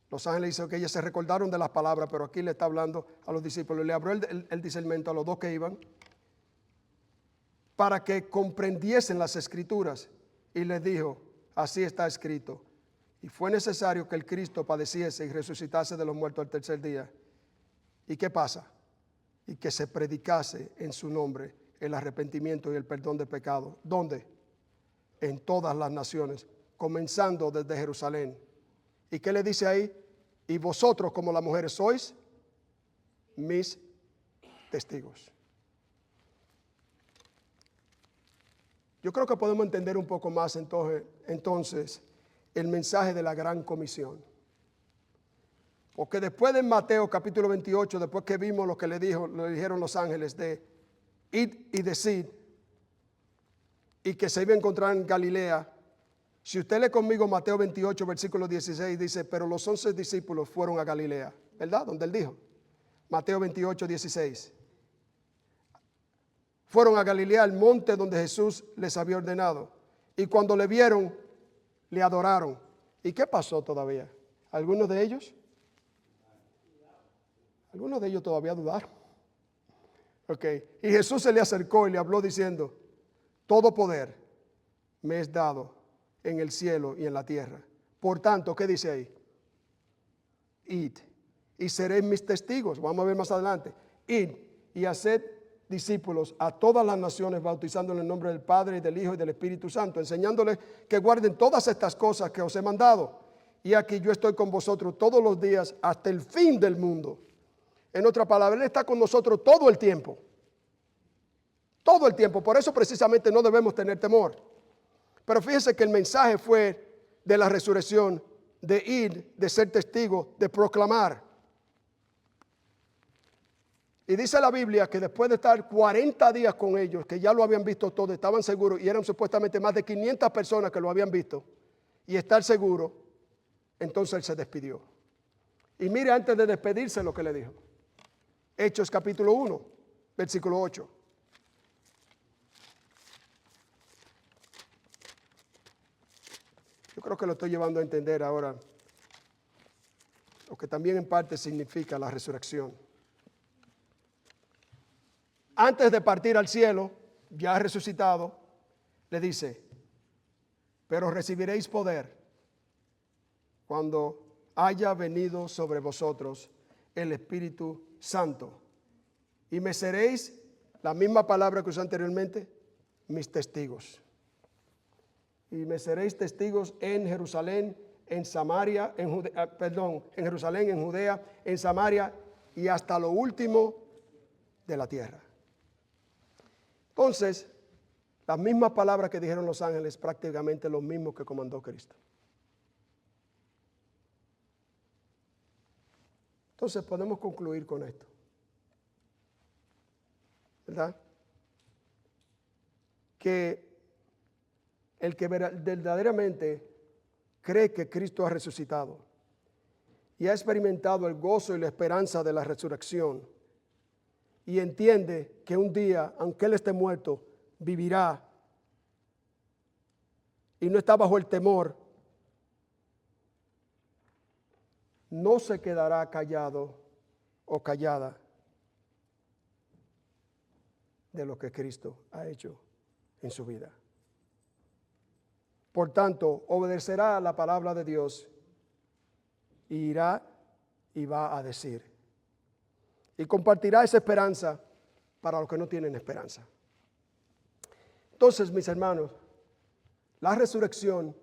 Los ángeles dicen que ellos se recordaron de las palabras, pero aquí le está hablando a los discípulos. Le abrió el discernimiento a los dos que iban, para que comprendiesen las escrituras. Y les dijo, así está escrito. Y fue necesario que el Cristo padeciese y resucitase de los muertos al tercer día. ¿Y qué pasa? Y que se predicase en su nombre el arrepentimiento y el perdón de pecados. ¿Dónde? En todas las naciones, comenzando desde Jerusalén. ¿Y qué le dice ahí? Y vosotros como las mujeres sois mis testigos. Yo creo que podemos entender un poco más entonces el mensaje de la gran comisión. Porque después de Mateo capítulo 28, después que vimos lo que le dijeron los ángeles de id y decid, y que se iba a encontrar en Galilea, si usted lee conmigo Mateo 28, versículo 16, dice, pero los 11 discípulos fueron a Galilea, ¿verdad? Donde él dijo. Mateo 28, 16. Fueron a Galilea, al monte donde Jesús les había ordenado. Y cuando le vieron, le adoraron. ¿Y qué pasó todavía? ¿Algunos de ellos? Algunos de ellos todavía dudaron. Ok. Y Jesús se le acercó y le habló diciendo, todo poder me es dado en el cielo y en la tierra. Por tanto, ¿qué dice ahí? Id y seréis mis testigos. Vamos a ver más adelante. Id y haced discípulos a todas las naciones, bautizándoles en el nombre del Padre, y del Hijo y del Espíritu Santo, enseñándoles que guarden todas estas cosas que os he mandado. Y aquí yo estoy con vosotros todos los días hasta el fin del mundo. En otra palabra, Él está con nosotros todo el tiempo. Todo el tiempo. Por eso precisamente no debemos tener temor. Pero fíjese que el mensaje fue de la resurrección, de ir, de ser testigo, de proclamar. Y dice la Biblia que después de estar 40 días con ellos, que ya lo habían visto todo, estaban seguros, y eran supuestamente más de 500 personas que lo habían visto, y estar seguro, entonces Él se despidió. Y mire antes de despedirse lo que le dijo. Hechos capítulo 1, versículo 8. Yo creo que lo estoy llevando a entender ahora lo que también en parte significa la resurrección. Antes de partir al cielo, ya resucitado, le dice, pero recibiréis poder cuando haya venido sobre vosotros el Espíritu Santo. Y me seréis, la misma palabra que usé anteriormente, mis testigos. Y me seréis testigos en Jerusalén, en Samaria, en Jerusalén, en Judea, en Samaria y hasta lo último de la tierra. Entonces, las mismas palabras que dijeron los ángeles, prácticamente los mismos que comandó Cristo. Entonces podemos concluir con esto, ¿verdad? Que el que verdaderamente cree que Cristo ha resucitado y ha experimentado el gozo y la esperanza de la resurrección y entiende que un día, aunque Él esté muerto, vivirá y no está bajo el temor, no se quedará callado o callada de lo que Cristo ha hecho en su vida. Por tanto, obedecerá a la palabra de Dios y irá y va a decir. Y compartirá esa esperanza para los que no tienen esperanza. Entonces, mis hermanos, la resurrección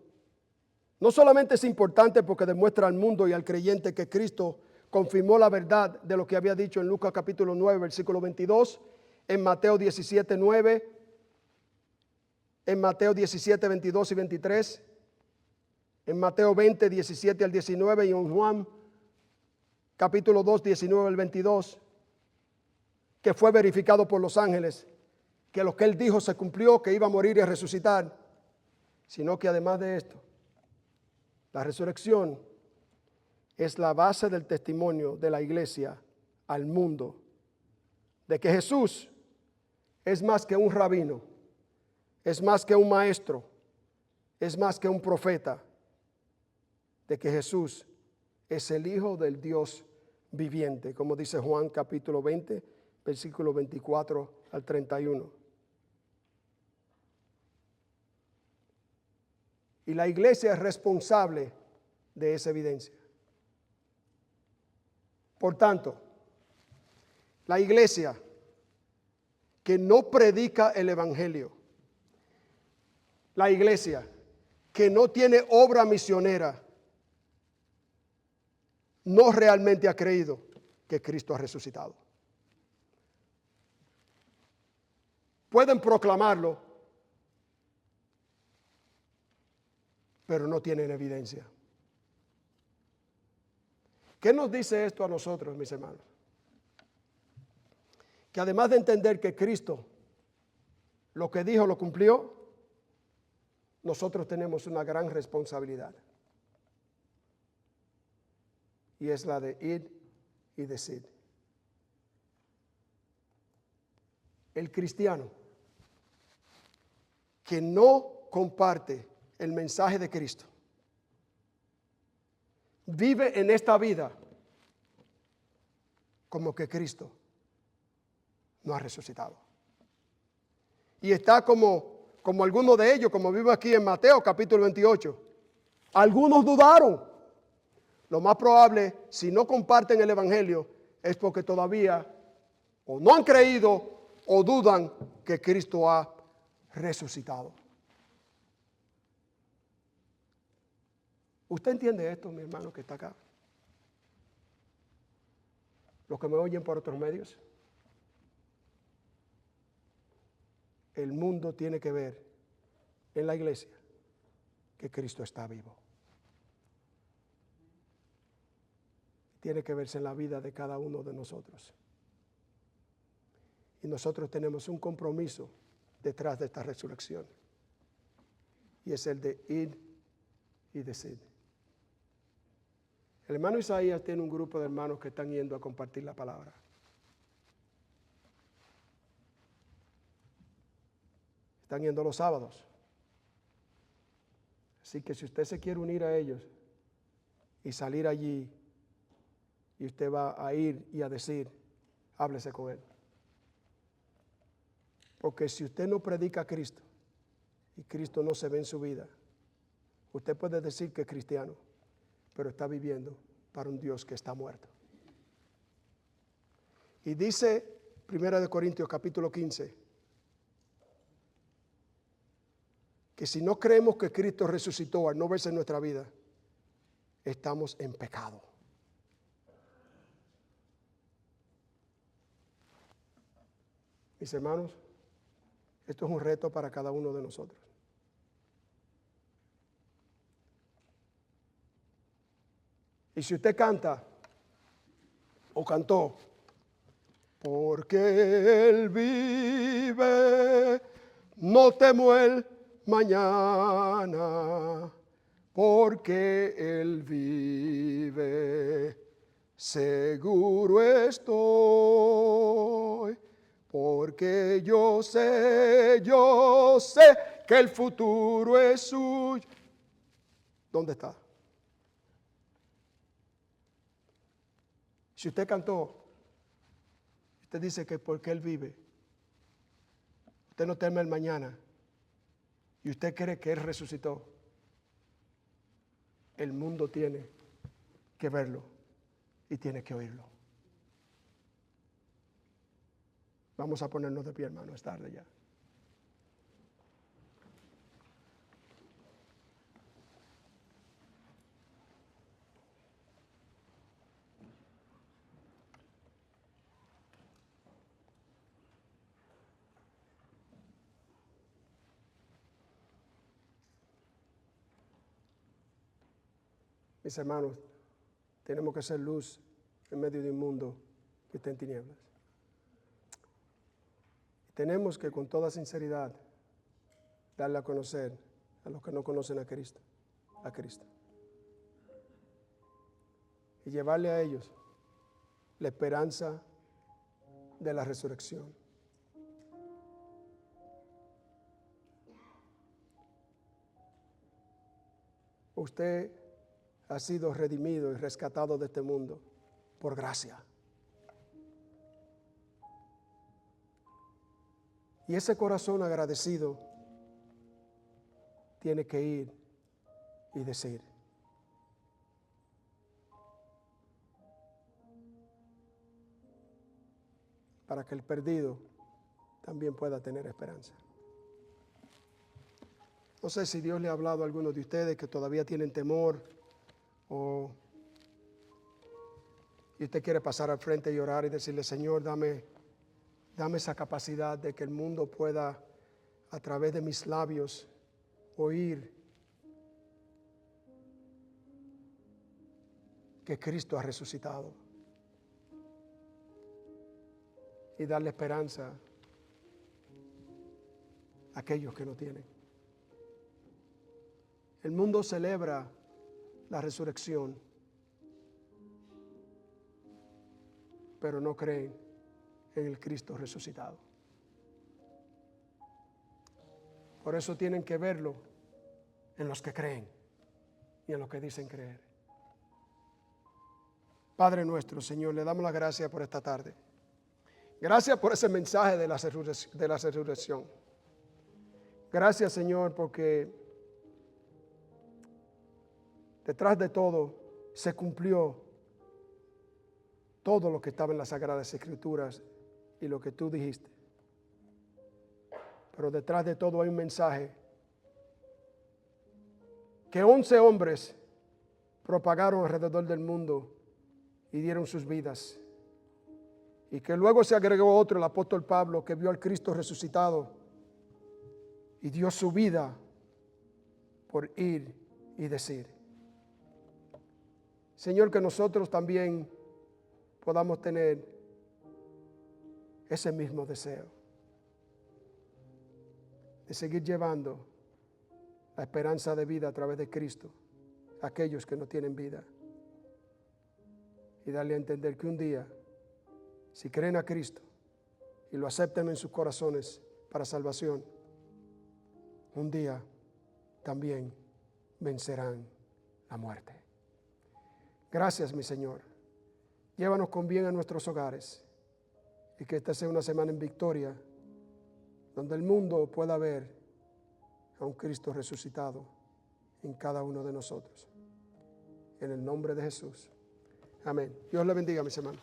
no solamente es importante porque demuestra al mundo y al creyente que Cristo confirmó la verdad de lo que había dicho en Lucas capítulo 9, versículo 22, en Mateo 17, 9, en Mateo 17, 22 y 23, en Mateo 20, 17 al 19 y en Juan capítulo 2, 19 al 22, que fue verificado por los ángeles, que lo que Él dijo se cumplió, que iba a morir y a resucitar, sino que además de esto, La resurrección es la base del testimonio de la iglesia al mundo de que Jesús es más que un rabino, es más que un maestro, es más que un profeta, de que Jesús es el Hijo del Dios viviente, como dice Juan capítulo 20, versículo 24 al 31. Y la iglesia es responsable de esa evidencia. Por tanto, la iglesia que no predica el evangelio, la iglesia que no tiene obra misionera, no realmente ha creído que Cristo ha resucitado. Pueden proclamarlo, pero no tienen evidencia. ¿Qué nos dice esto a nosotros, mis hermanos? Que además de entender que Cristo lo que dijo lo cumplió, nosotros tenemos una gran responsabilidad. Y es la de ir y decir. El cristiano que no comparte el mensaje de Cristo vive en esta vida como que Cristo no ha resucitado. Y está como algunos de ellos, como vimos aquí en Mateo capítulo 28. Algunos dudaron. Lo más probable, si no comparten el evangelio, es porque todavía o no han creído o dudan que Cristo ha resucitado. ¿Usted entiende esto, mi hermano que está acá? Los que me oyen por otros medios. El mundo tiene que ver en la iglesia que Cristo está vivo. Tiene que verse en la vida de cada uno de nosotros. Y nosotros tenemos un compromiso detrás de esta resurrección. Y es el de ir y decir. El hermano Isaías tiene un grupo de hermanos que están yendo a compartir la palabra. Están yendo los sábados. Así que si usted se quiere unir a ellos y salir allí, y usted va a ir y a decir, háblese con él. Porque si usted no predica a Cristo y Cristo no se ve en su vida, usted puede decir que es cristiano, pero está viviendo para un Dios que está muerto. Y dice 1 Corintios capítulo 15, que si no creemos que Cristo resucitó al no verse en nuestra vida, estamos en pecado. Mis hermanos, esto es un reto para cada uno de nosotros. Y si usted canta o cantó, porque Él vive, no temo el mañana, porque Él vive, seguro estoy. Porque yo sé que el futuro es suyo. ¿Dónde está? Si usted cantó, usted dice que porque Él vive, usted no teme el mañana, y usted cree que Él resucitó, el mundo tiene que verlo y tiene que oírlo. Vamos a ponernos de pie, hermano, es tarde ya. Mis hermanos, tenemos que ser luz en medio de un mundo que está en tinieblas. Tenemos que con toda sinceridad darle a conocer a los que no conocen a Cristo. y llevarle a ellos la esperanza de la resurrección. Usted ha sido redimido y rescatado de este mundo por gracia. Y ese corazón agradecido tiene que ir y decir: para que el perdido también pueda tener esperanza. No sé si Dios le ha hablado a algunos de ustedes que todavía tienen temor y usted quiere pasar al frente y orar y decirle: Señor, dame esa capacidad de que el mundo pueda, a través de mis labios, oír que Cristo ha resucitado y darle esperanza a aquellos que no tienen. El mundo celebra la resurrección, pero no creen en el Cristo resucitado. Por eso tienen que verlo en los que creen y en los que dicen creer. Padre nuestro, Señor, le damos las gracias por esta tarde. Gracias por ese mensaje de la resurrección. Gracias, Señor, porque detrás de todo se cumplió todo lo que estaba en las Sagradas Escrituras y lo que tú dijiste. Pero detrás de todo hay un mensaje que 11 hombres propagaron alrededor del mundo y dieron sus vidas. Y que luego se agregó otro, el apóstol Pablo, que vio al Cristo resucitado y dio su vida por ir y decir. Señor, que nosotros también podamos tener ese mismo deseo de seguir llevando la esperanza de vida a través de Cristo a aquellos que no tienen vida, y darle a entender que un día, si creen a Cristo y lo aceptan en sus corazones para salvación, un día también vencerán la muerte. Gracias, mi Señor. Llévanos con bien a nuestros hogares y que esta sea una semana en victoria, donde el mundo pueda ver a un Cristo resucitado en cada uno de nosotros. En el nombre de Jesús. Amén. Dios le bendiga, mis hermanos.